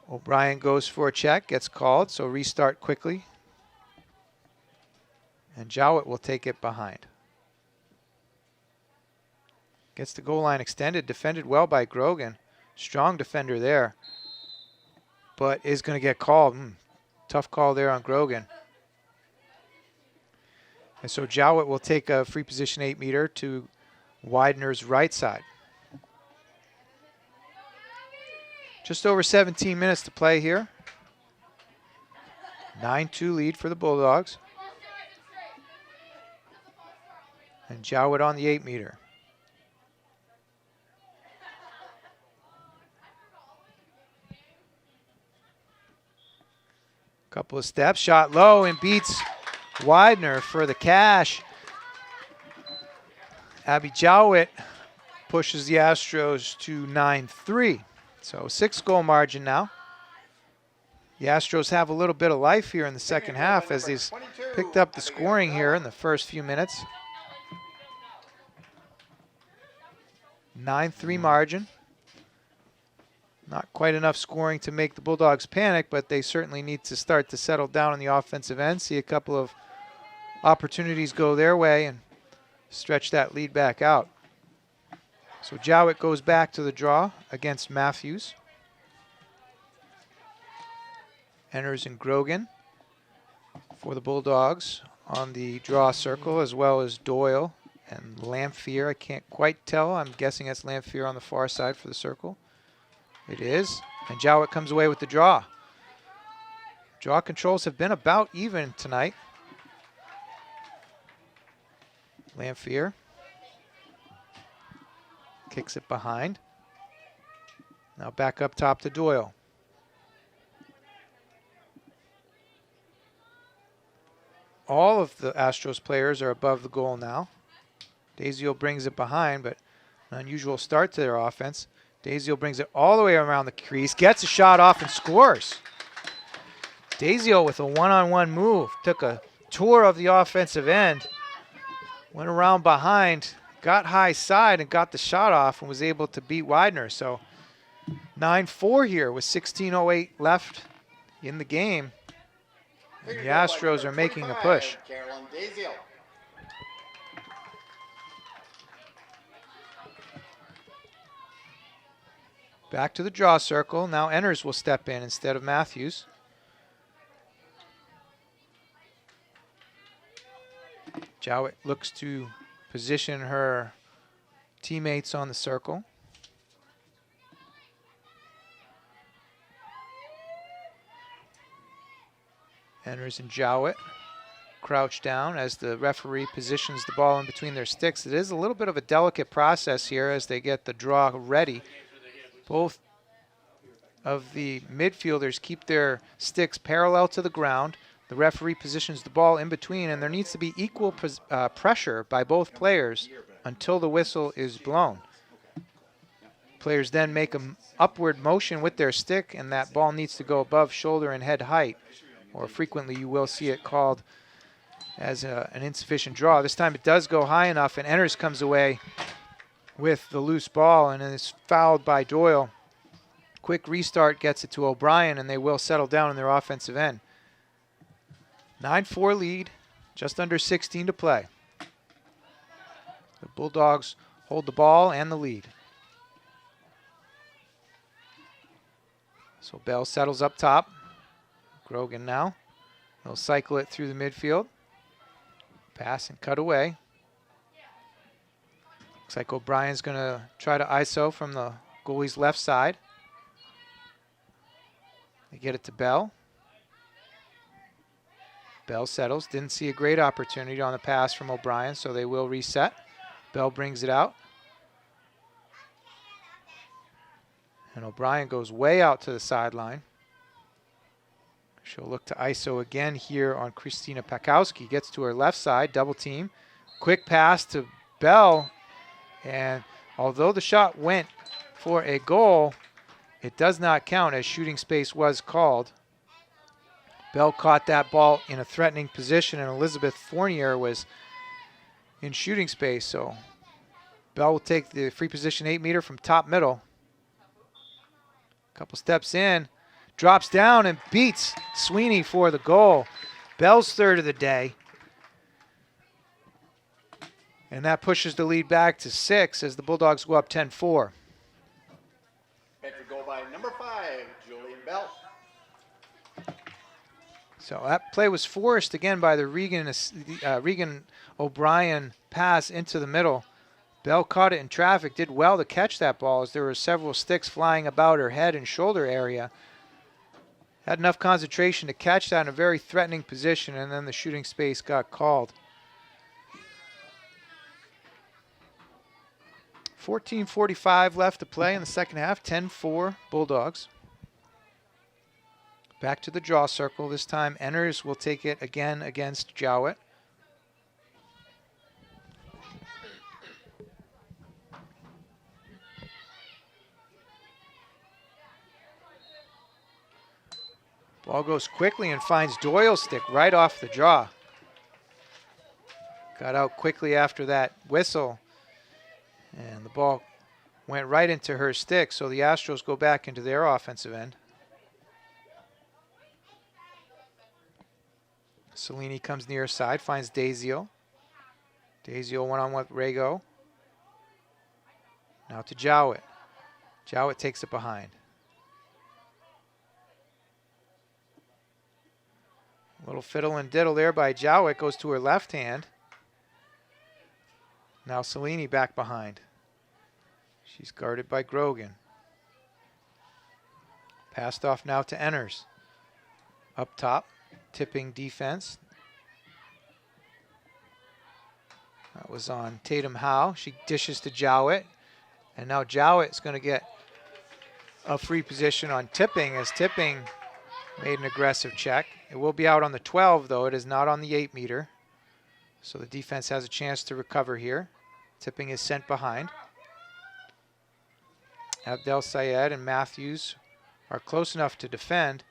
O'Brien goes for a check, gets called, so restart quickly. And Jowett will take it behind. Gets the goal line extended, defended well by Grogan. Strong defender there, but is going to get called. Tough call there on Grogan. And so Jowett will take a free position 8-meter to Widener's right side. Just over 17 minutes to play here. 9-2 lead for the Bulldogs. And Jowett on the 8-meter. Couple of steps, shot low and beats Widener for the cash. Abby Jowett pushes the Astros to 9-3. So 6-goal margin now. The Astros have a little bit of life here in the second half as they've picked up the scoring here in the first few minutes. 9-3 margin. Not quite enough scoring to make the Bulldogs panic, but they certainly need to start to settle down on the offensive end. See a couple of opportunities go their way and stretch that lead back out. So Jowett goes back to the draw against Matthews. Enters in Grogan for the Bulldogs on the draw circle, as well as Doyle and Lamphere. I can't quite tell. I'm guessing that's Lamphere on the far side for the circle. It is. And Jowett comes away with the draw. Draw controls have been about even tonight. Lamphere kicks it behind. Now back up top to Doyle. All of the Astros players are above the goal now. Dazio brings it behind, but an unusual start to their offense. Dazio brings it all the way around the crease, gets a shot off and scores. Dazio with a one-on-one move, took a tour of the offensive end, went around behind, got high side and got the shot off and was able to beat Widener. So 9-4 here with 16:08 left in the game. And the Astros are making a push. Carolyn Dazio. Back to the draw circle. Now Enners will step in instead of Matthews. Jowett looks to position her teammates on the circle. Enners and Jowett crouch down as the referee positions the ball in between their sticks. It is a little bit of a delicate process here as they get the draw ready. Both of the midfielders keep their sticks parallel to the ground. The referee positions the ball in between, and there needs to be equal pressure by both players until the whistle is blown. Players then make an upward motion with their stick, and that ball needs to go above shoulder and head height, or frequently you will see it called as an insufficient draw. This time it does go high enough, and Enners comes away with the loose ball and is fouled by Doyle. Quick restart gets it to O'Brien, and they will settle down in their offensive end. 9-4 lead, just under 16 to play. The Bulldogs hold the ball and the lead. So Bell settles up top. Grogan now. They'll cycle it through the midfield. Pass and cut away. Looks like O'Brien's going to try to ISO from the goalie's left side. They get it to Bell. Bell settles. Didn't see a great opportunity on the pass from O'Brien, so they will reset. Bell brings it out. And O'Brien goes way out to the sideline. She'll look to ISO again here on Christina Pakowski. Gets to her left side, double team. Quick pass to Bell. And although the shot went for a goal, it does not count as shooting space was called. Bell caught that ball in a threatening position, and Elizabeth Fournier was in shooting space. So Bell will take the free position 8-meter from top middle. Couple steps in. Drops down and beats Sweeney for the goal. Bell's third of the day. And that pushes the lead back to 6 as the Bulldogs go up 10-4. Bedford goal by number 5, Julian Bell. So that play was forced again by the Regan O'Brien pass into the middle. Bell caught it in traffic, did well to catch that ball as there were several sticks flying about her head and shoulder area. Had enough concentration to catch that in a very threatening position, and then the shooting space got called. 14:45 left to play in the second half, 10-4 Bulldogs. Back to the draw circle. This time Enners will take it again against Jowett. Ball goes quickly and finds Doyle's stick right off the draw. Got out quickly after that whistle. And the ball went right into her stick, so the Astros go back into their offensive end. Cellini comes near side, finds Dazio. Dazio one-on-one with Rago. Now to Jowett. Jowett takes it behind. A little fiddle and diddle there by Jowett, goes to her left hand. Now Cellini back behind. She's guarded by Grogan. Passed off now to Enners. Up top, tipping defense. That was on Tatum Howe. She dishes to Jowett. And now Jowett is going to get a free position on tipping, as tipping made an aggressive check. It will be out on the 12, though. It is not on the 8 meter. So the defense has a chance to recover here. Tipping is sent behind. Abdel Sayed and Matthews are close enough to defend,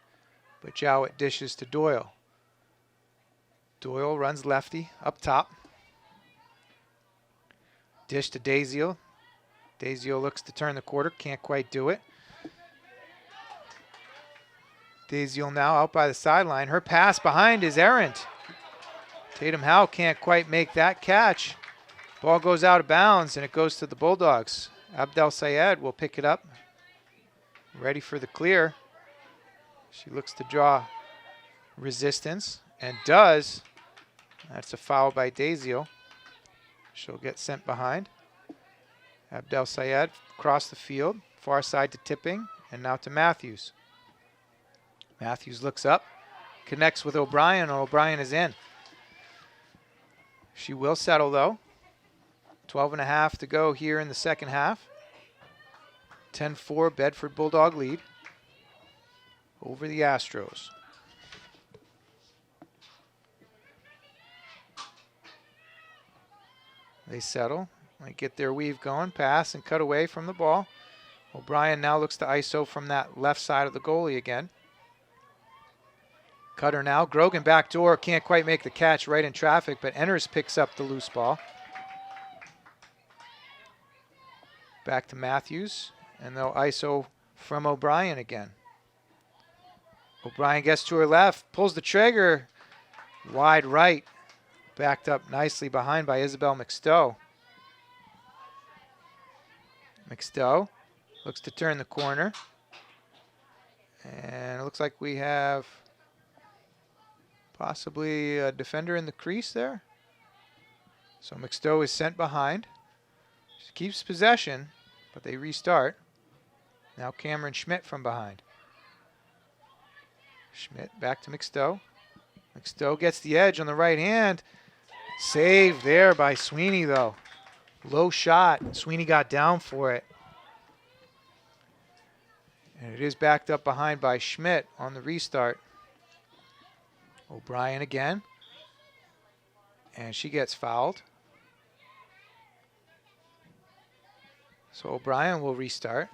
but Jowett dishes to Doyle. Doyle runs lefty up top. Dish to Dazio. Dazio looks to turn the quarter, can't quite do it. Dazio now out by the sideline. Her pass behind is errant. Tatum Howe can't quite make that catch. Ball goes out of bounds and it goes to the Bulldogs. Abdel Sayed will pick it up. Ready for the clear. She looks to draw resistance and does. That's a foul by Dazio. She'll get sent behind. Abdel Sayed across the field, far side to Tipping, and now to Matthews. Matthews looks up, connects with O'Brien, and O'Brien is in. She will settle, though. 12.5 to go here in the second half. 10-4 Bedford Bulldog lead over the Astros. They settle. Might get their weave going, pass and cut away from the ball. O'Brien now looks to ISO from that left side of the goalie again. Cutter now, Grogan backdoor, can't quite make the catch right in traffic, but Enners picks up the loose ball. Back to Matthews, and they'll ISO from O'Brien again. O'Brien gets to her left, pulls the trigger, wide right, backed up nicely behind by Isabel McStowe. McStowe looks to turn the corner. And it looks like we have possibly a defender in the crease there. So McStowe is sent behind. She keeps possession, but they restart. Now Cameron Schmidt from behind. Schmidt back to McStowe. McStowe gets the edge on the right hand. Saved there by Sweeney, though. Low shot. Sweeney got down for it. And it is backed up behind by Schmidt on the restart. O'Brien again. And she gets fouled. So O'Brien will restart.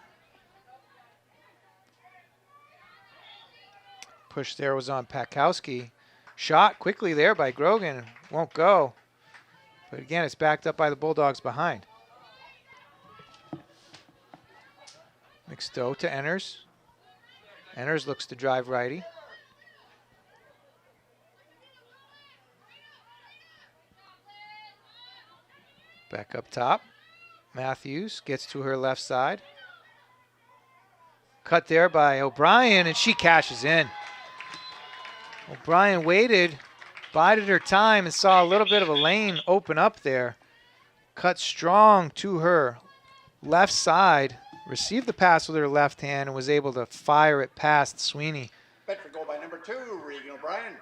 Push there was on Pakowski. Shot quickly there by Grogan. Won't go. But again, it's backed up by the Bulldogs behind. McStowe to Enners. Enners looks to drive righty. Back up top. Matthews gets to her left side. Cut there by O'Brien, and she cashes in. O'Brien waited, bided her time, and saw a little bit of a lane open up there. Cut strong to her left side, received the pass with her left hand, and was able to fire it past Sweeney. Bedford goal by number 2, Regan O'Brien.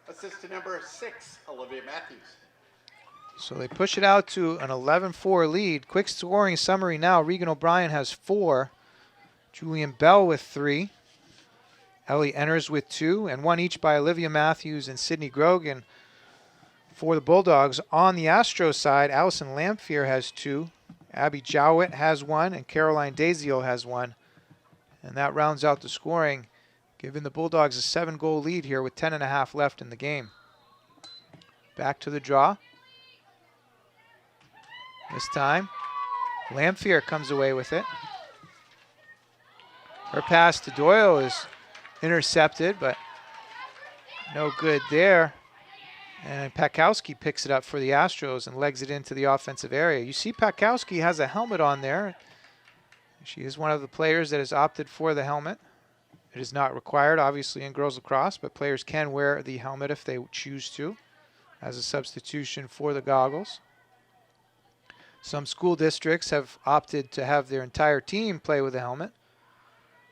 Assist to number 6, Olivia Matthews. So they push it out to an 11-4 lead. Quick scoring summary now. Regan O'Brien has 4. Julian Bell with 3. Ellie Enners with 2, and 1 each by Olivia Matthews and Sydney Grogan for the Bulldogs. On the Astros side, Allison Lamphere has 2. Abby Jowett has 1, and Caroline Dazio has 1. And that rounds out the scoring, giving the Bulldogs a 7-goal lead here with 10.5 left in the game. Back to the draw. This time, Lamphere comes away with it. Her pass to Doyle is intercepted, but no good there. And Pakowski picks it up for the Astros and legs it into the offensive area. You see Pakowski has a helmet on there. She is one of the players that has opted for the helmet. It is not required, obviously, in girls lacrosse, but players can wear the helmet if they choose to as a substitution for the goggles. Some school districts have opted to have their entire team play with a helmet.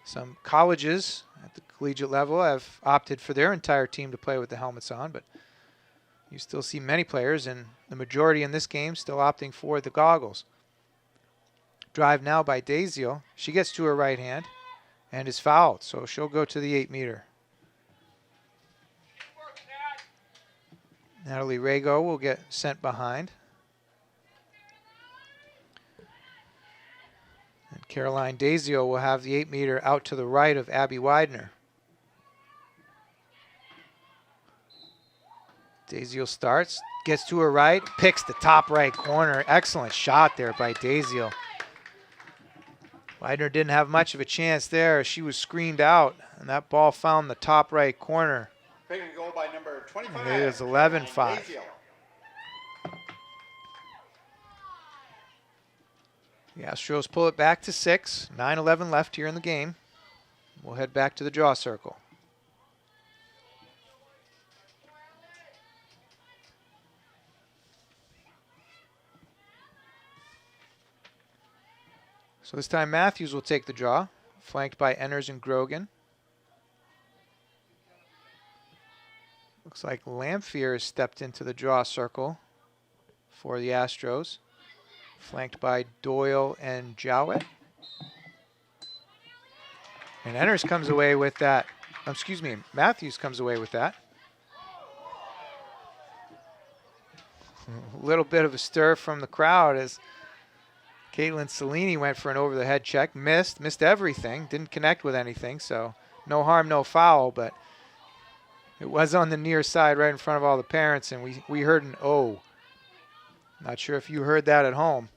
Some colleges at the collegiate level have opted for their entire team to play with the helmets on, but you still see many players, and the majority in this game still opting for the goggles. Drive now by Daziel. She gets to her right hand and is fouled, so she'll go to the 8-meter. Natalie Rago will get sent behind. And Caroline Daziel will have the 8-meter out to the right of Abby Widener. Daziel starts, gets to her right, picks the top right corner. Excellent shot there by Daziel. Widener didn't have much of a chance there. She was screened out, and that ball found the top right corner. Big goal by number 25. It is 11-5. The Astros pull it back to 6. 9:11 left here in the game. We'll head back to the draw circle. So this time Matthews will take the draw, flanked by Enners and Grogan. Looks like Lamphere has stepped into the draw circle for the Astros, flanked by Doyle and Jowett. And Enners comes away with that. Excuse me, Matthews comes away with that. A little bit of a stir from the crowd as Caitlin Cellini went for an over-the-head check, missed everything, didn't connect with anything, so no harm, no foul, but it was on the near side right in front of all the parents, and we heard an "oh." Not sure if you heard that at home.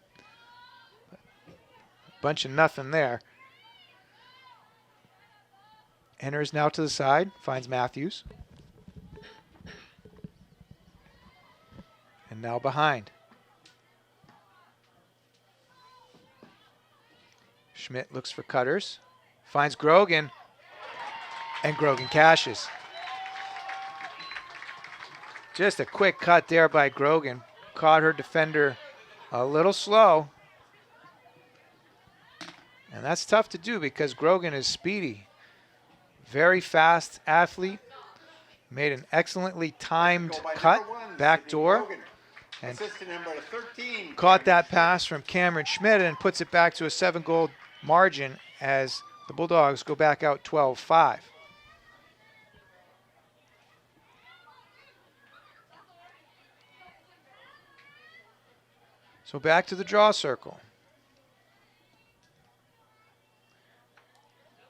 Bunch of nothing there. Enters now to the side, finds Matthews. And now behind. Schmidt looks for cutters, finds Grogan, and Grogan cashes. Just a quick cut there by Grogan. Caught her defender a little slow. And that's tough to do because Grogan is speedy. Very fast athlete. Made an excellently timed cut, backdoor. And caught that pass from Cameron Schmidt and puts it back to a 7-goal margin as the Bulldogs go back out 12-5. So back to the draw circle.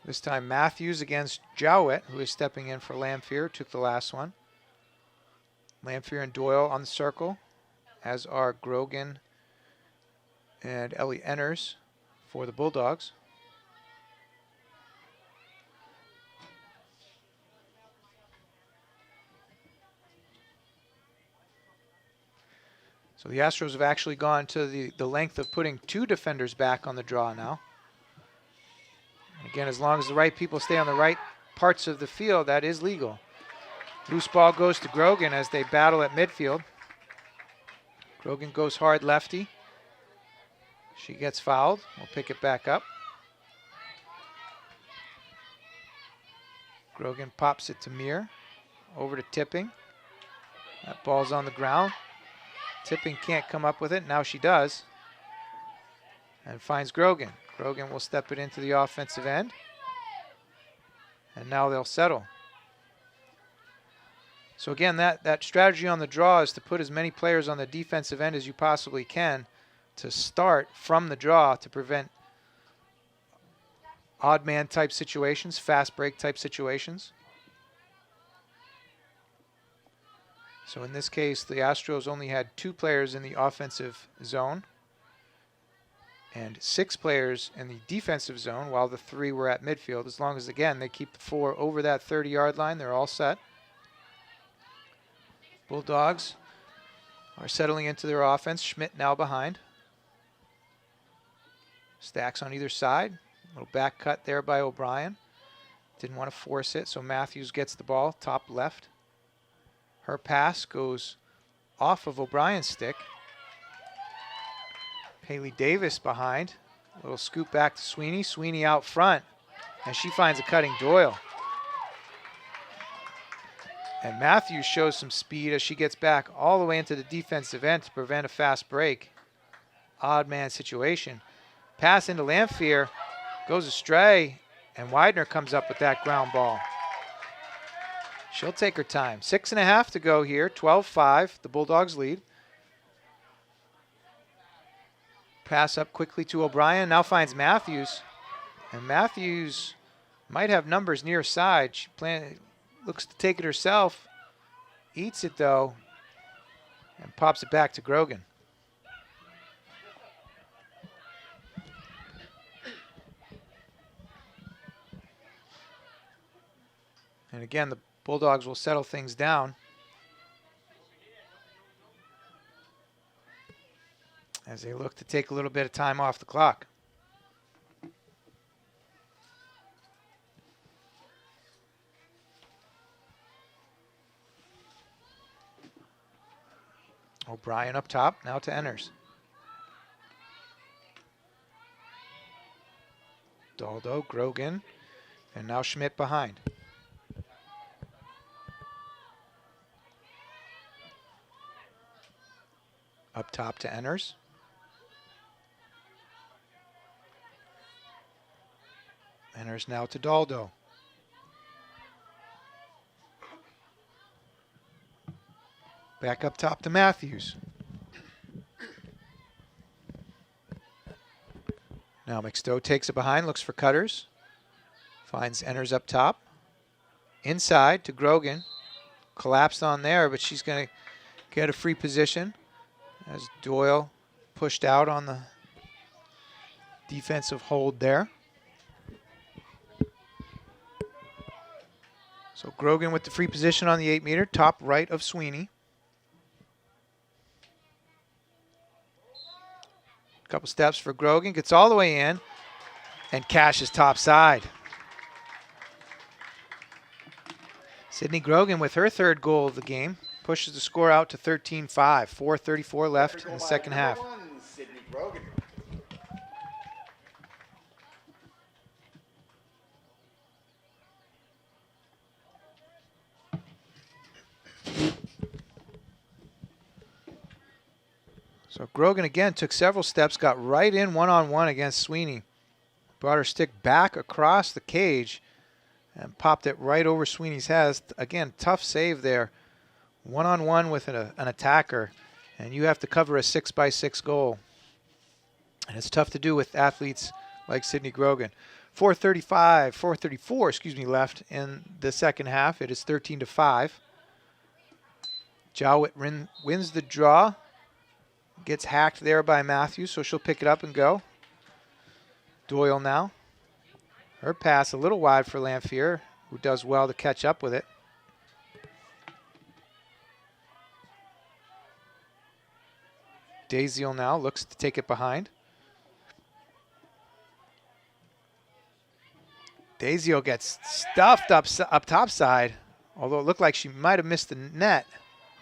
This time Matthews against Jowett, who is stepping in for Lamphere, took the last one. Lamphere and Doyle on the circle, as are Grogan and Ellie Enners for the Bulldogs. So the Astros have actually gone to the length of putting 2 defenders back on the draw now. And again, as long as the right people stay on the right parts of the field, that is legal. Loose ball goes to Grogan as they battle at midfield. Grogan goes hard lefty. She gets fouled. We'll pick it back up. Grogan pops it to Muir. Over to Tipping. That ball's on the ground. Tipping can't come up with it. Now she does. And finds Grogan. Grogan will step it into the offensive end. And now they'll settle. So again, that strategy on the draw is to put as many players on the defensive end as you possibly can to start from the draw to prevent odd man type situations, fast break type situations. So in this case, the Astros only had 2 players in the offensive zone and 6 players in the defensive zone while the 3 were at midfield. As long as, again, they keep the 4 over that 30-yard line, they're all set. Bulldogs are settling into their offense. Schmidt now behind. Stacks on either side. Little back cut there by O'Brien. Didn't want to force it, so Matthews gets the ball, top left. Her pass goes off of O'Brien's stick. Haley Davis behind. Little scoop back to Sweeney. Sweeney out front, and she finds a cutting Doyle. And Matthews shows some speed as she gets back all the way into the defensive end to prevent a fast break. Odd man situation. Pass into Lamphere, goes astray, and Widener comes up with that ground ball. She'll take her time. 6.5 to go here, 12-5, the Bulldogs lead. Pass up quickly to O'Brien, now finds Matthews. And Matthews might have numbers near side. She looks to take it herself, eats it though, and pops it back to Grogan. And again, the Bulldogs will settle things down as they look to take a little bit of time off the clock. O'Brien up top, now to Enners. Daldo, Grogan, and now Schmidt behind. Up top to Enners. Enners now to Daldo. Back up top to Matthews. Now McStowe takes it behind, looks for cutters. Finds Enners up top. Inside to Grogan. Collapsed on there, but she's going to get a free position as Doyle pushed out on the defensive hold there. So Grogan with the free position on the 8-meter, top right of Sweeney. Couple steps for Grogan, gets all the way in, and Cash is top side. Sydney Grogan with her third goal of the game pushes the score out to 13-5. 4:34 left in the second half. Sydney Grogan. So Grogan again took several steps, got right in one-on-one against Sweeney. Brought her stick back across the cage and popped it right over Sweeney's head. Again, tough save there. One-on-one with an attacker, and you have to cover a 6-by-6 goal. And it's tough to do with athletes like Sydney Grogan. 4:34 left in the second half. It is 13-5. Jowett wins the draw. Gets hacked there by Matthews, so she'll pick it up and go. Doyle now. Her pass a little wide for Lamphere, who does well to catch up with it. Daziel now looks to take it behind. Daziel gets stuffed up top side, although it looked like she might have missed the net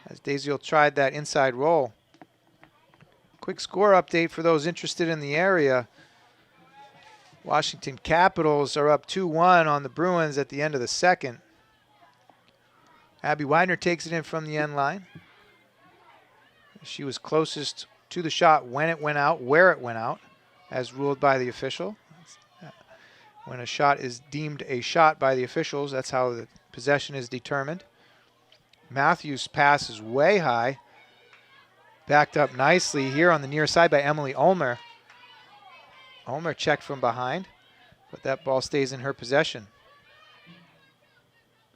as Daziel tried that inside roll. Quick score update for those interested in the area. Washington Capitals are up 2-1 on the Bruins at the end of the second. Abby Widener takes it in from the end line. She was closest to the shot when it went out, where it went out, as ruled by the official. When a shot is deemed a shot by the officials, that's how the possession is determined. Matthews' pass is way high. Backed up nicely here on the near side by Emily Ulmer. Ulmer checked from behind, but that ball stays in her possession.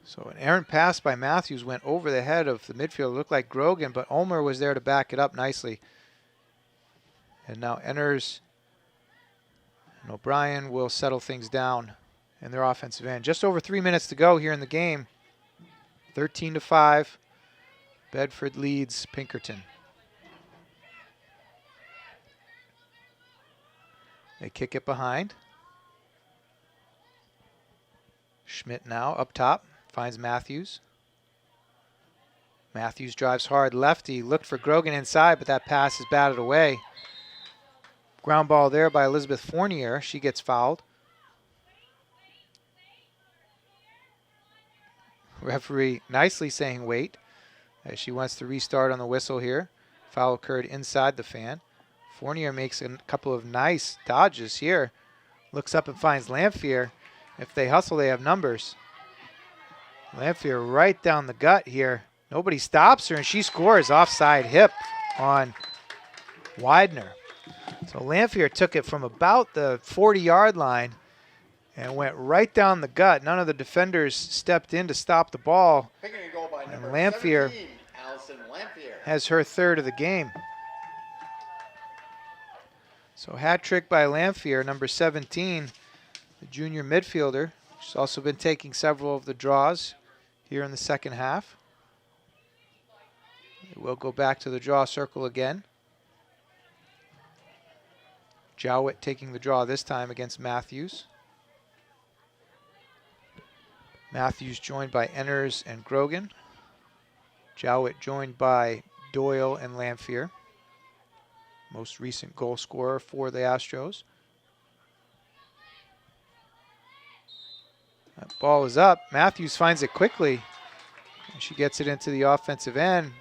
So an errant pass by Matthews went over the head of the midfielder. It looked like Grogan, but Ulmer was there to back it up nicely. And now Enners and O'Brien will settle things down in their offensive end. Just over 3 minutes to go here in the game. 13-5. Bedford leads Pinkerton. They kick it behind. Schmidt now up top, finds Matthews. Matthews drives hard lefty, looked for Grogan inside, but that pass is batted away. Ground ball there by Elizabeth Fournier. She gets fouled. Referee nicely saying wait, as she wants to restart on the whistle here. Foul occurred inside the fan. Fournier makes a couple of nice dodges here. Looks up and finds Lamphere. If they hustle, they have numbers. Lamphere right down the gut here. Nobody stops her, and she scores offside hip on Widener. So Lamphere took it from about the 40-yard line and went right down the gut. None of the defenders stepped in to stop the ball. Picking a goal by And number Lamphere 17, Allison Lamphere. has her third of the game. So hat trick by Lamphere, number 17, the junior midfielder. She's also been taking several of the draws here in the second half. We'll go back to the draw circle again. Jowett taking the draw this time against Matthews. Matthews joined by Enners and Grogan. Jowett joined by Doyle and Lamphere. Most recent goal scorer for the Astros. That ball is up. Matthews finds it quickly. And she gets it into the offensive end.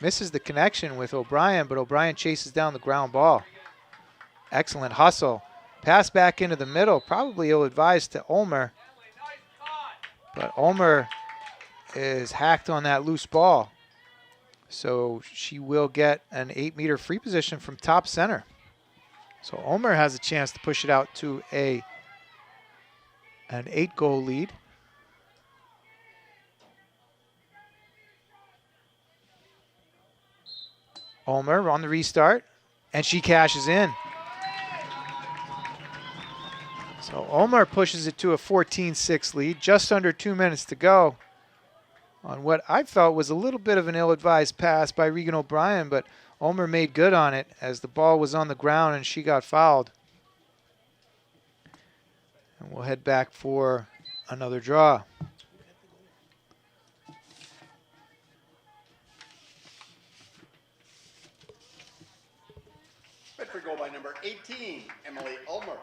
Misses the connection with O'Brien, but O'Brien chases down the ground ball. Excellent hustle. Pass back into the middle, probably ill-advised to Ulmer. But Ulmer is hacked on that loose ball. So she will get an 8-meter free position from top center. So Ulmer has a chance to push it out to an 8-goal lead. Ulmer on the restart, and she cashes in. So Ulmer pushes it to a 14-6 lead, just under 2 minutes to go on what I felt was a little bit of an ill-advised pass by Regan O'Brien, but Ulmer made good on it as the ball was on the ground and she got fouled. And we'll head back for another draw. Bedford goal by number 18, Emily Ulmer.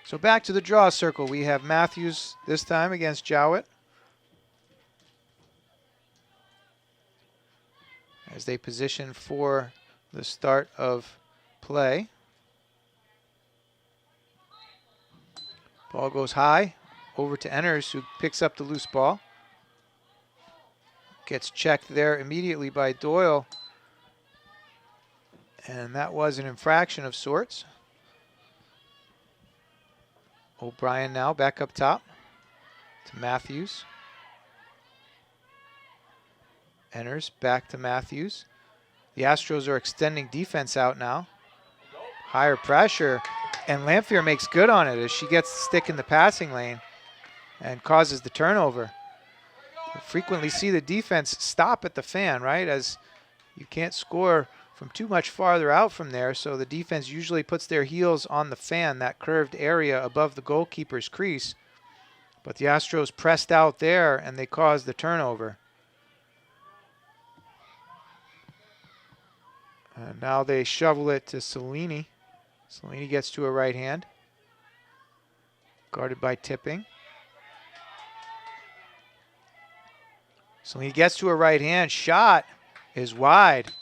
So back to the draw circle. We have Matthews this time against Jowett. As they position for the start of play. Ball goes high over to Enners, who picks up the loose ball. Gets checked there immediately by Doyle. And that was an infraction of sorts. O'Brien now back up top to Matthews. Enners back to Matthews. The Astros are extending defense out now. Higher pressure, and Lamphere makes good on it as she gets the stick in the passing lane and causes the turnover. You frequently see the defense stop at the fan, right? As you can't score from too much farther out from there, so the defense usually puts their heels on the fan, that curved area above the goalkeeper's crease. But the Astros pressed out there and they caused the turnover. And now they shovel it to Cellini. Cellini gets to a right hand. Guarded by Tipping. Cellini gets to a right hand. Shot is wide.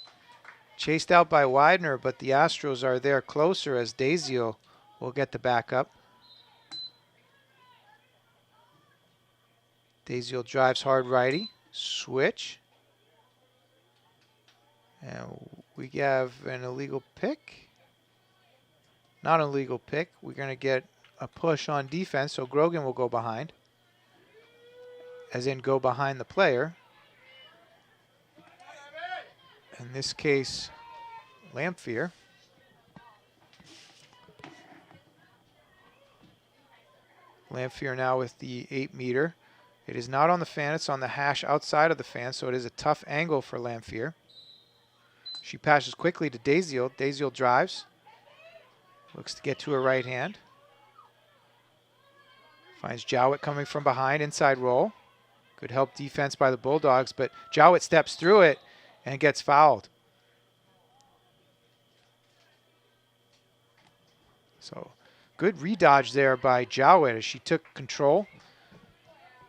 Chased out by Widener, but the Astros are there closer as Daziel will get the backup. Daziel drives hard righty. Switch. And we have an illegal pick. Not an illegal pick. We're going to get a push on defense, so Grogan will go behind. As in go behind the player. In this case, Lamphere. Lamphere now with the 8-meter. It is not on the fan, it's on the hash outside of the fan, so it is a tough angle for Lamphere. She passes quickly to Daziel. Daziel drives. Looks to get to her right hand. Finds Jowett coming from behind, inside roll. Good help defense by the Bulldogs, but Jowett steps through it and gets fouled. So good redodge there by Jowett as she took control.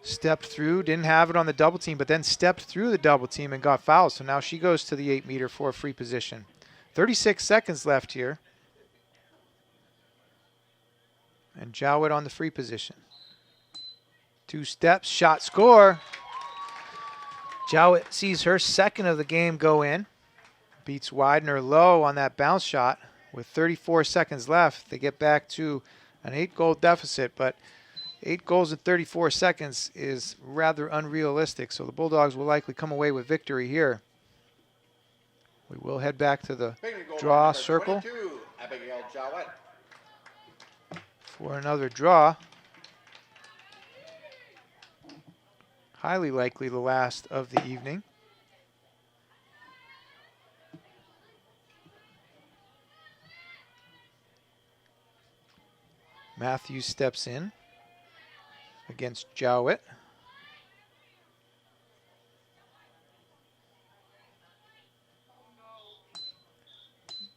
Stepped through, didn't have it on the double team, but then stepped through the double team and got fouled. So now she goes to the 8-meter for a free position. 36 seconds left here. And Jowett on the free position. 2 steps, shot, score. Jowett sees her second of the game go in. Beats Widener low on that bounce shot. With 34 seconds left, they get back to an 8-goal deficit, but 8 goals in 34 seconds is rather unrealistic, so the Bulldogs will likely come away with victory here. We will head back to the draw circle for another draw. Highly likely the last of the evening. Matthews steps in against Jowett.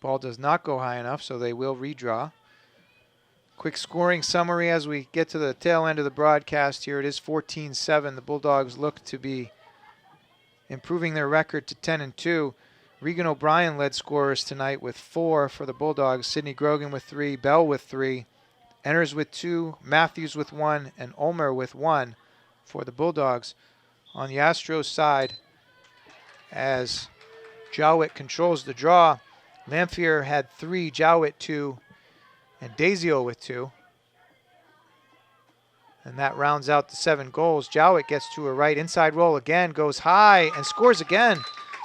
Ball does not go high enough, so they will redraw. Quick scoring summary as we get to the tail end of the broadcast here. It is 14-7. The Bulldogs look to be improving their record to 10-2. Regan O'Brien led scorers tonight with 4 for the Bulldogs. Sidney Grogan with 3, Bell with 3. Enners with 2, Matthews with 1, and Ulmer with 1 for the Bulldogs. On the Astros side, as Jowett controls the draw, Lamphere had 3, Jowett 2, and Daziel with 2. And that rounds out the 7 goals. Jowett gets to a right inside roll again, goes high, and scores again.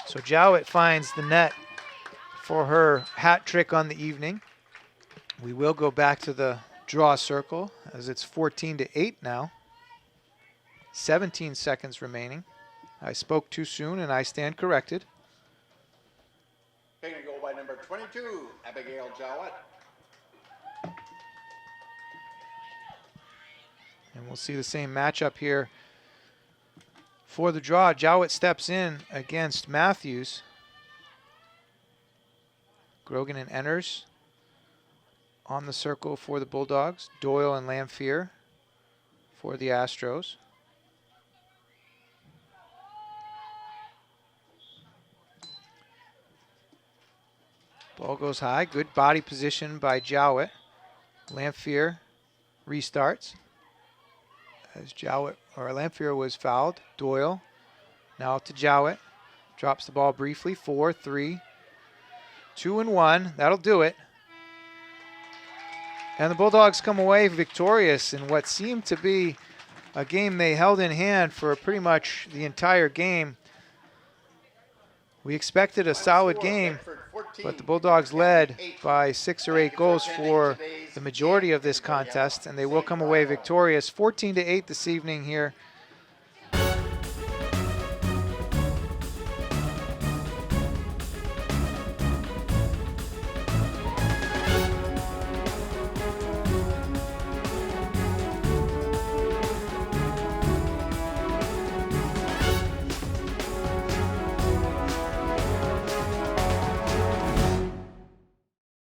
So Jowett finds the net for her hat trick on the evening. We will go back to the draw circle as it's 14-8 now. 17 seconds remaining. I spoke too soon and I stand corrected. Taking a goal by number 22, Abigail Jowett. And we'll see the same matchup here for the draw. Jowett steps in against Matthews. Grogan and Enners on the circle for the Bulldogs. Doyle and Lamphere for the Astros. Ball goes high. Good body position by Jowett. Lamphere restarts as Lamphere was fouled. Doyle now to Jowett. Drops the ball briefly. 4, 3, 2 and 1. That'll do it. And the Bulldogs come away victorious in what seemed to be a game they held in hand for pretty much the entire game. We expected a solid game, but the Bulldogs led by 6 or 8 goals for the majority of this contest, and they will come away victorious 14-8 this evening here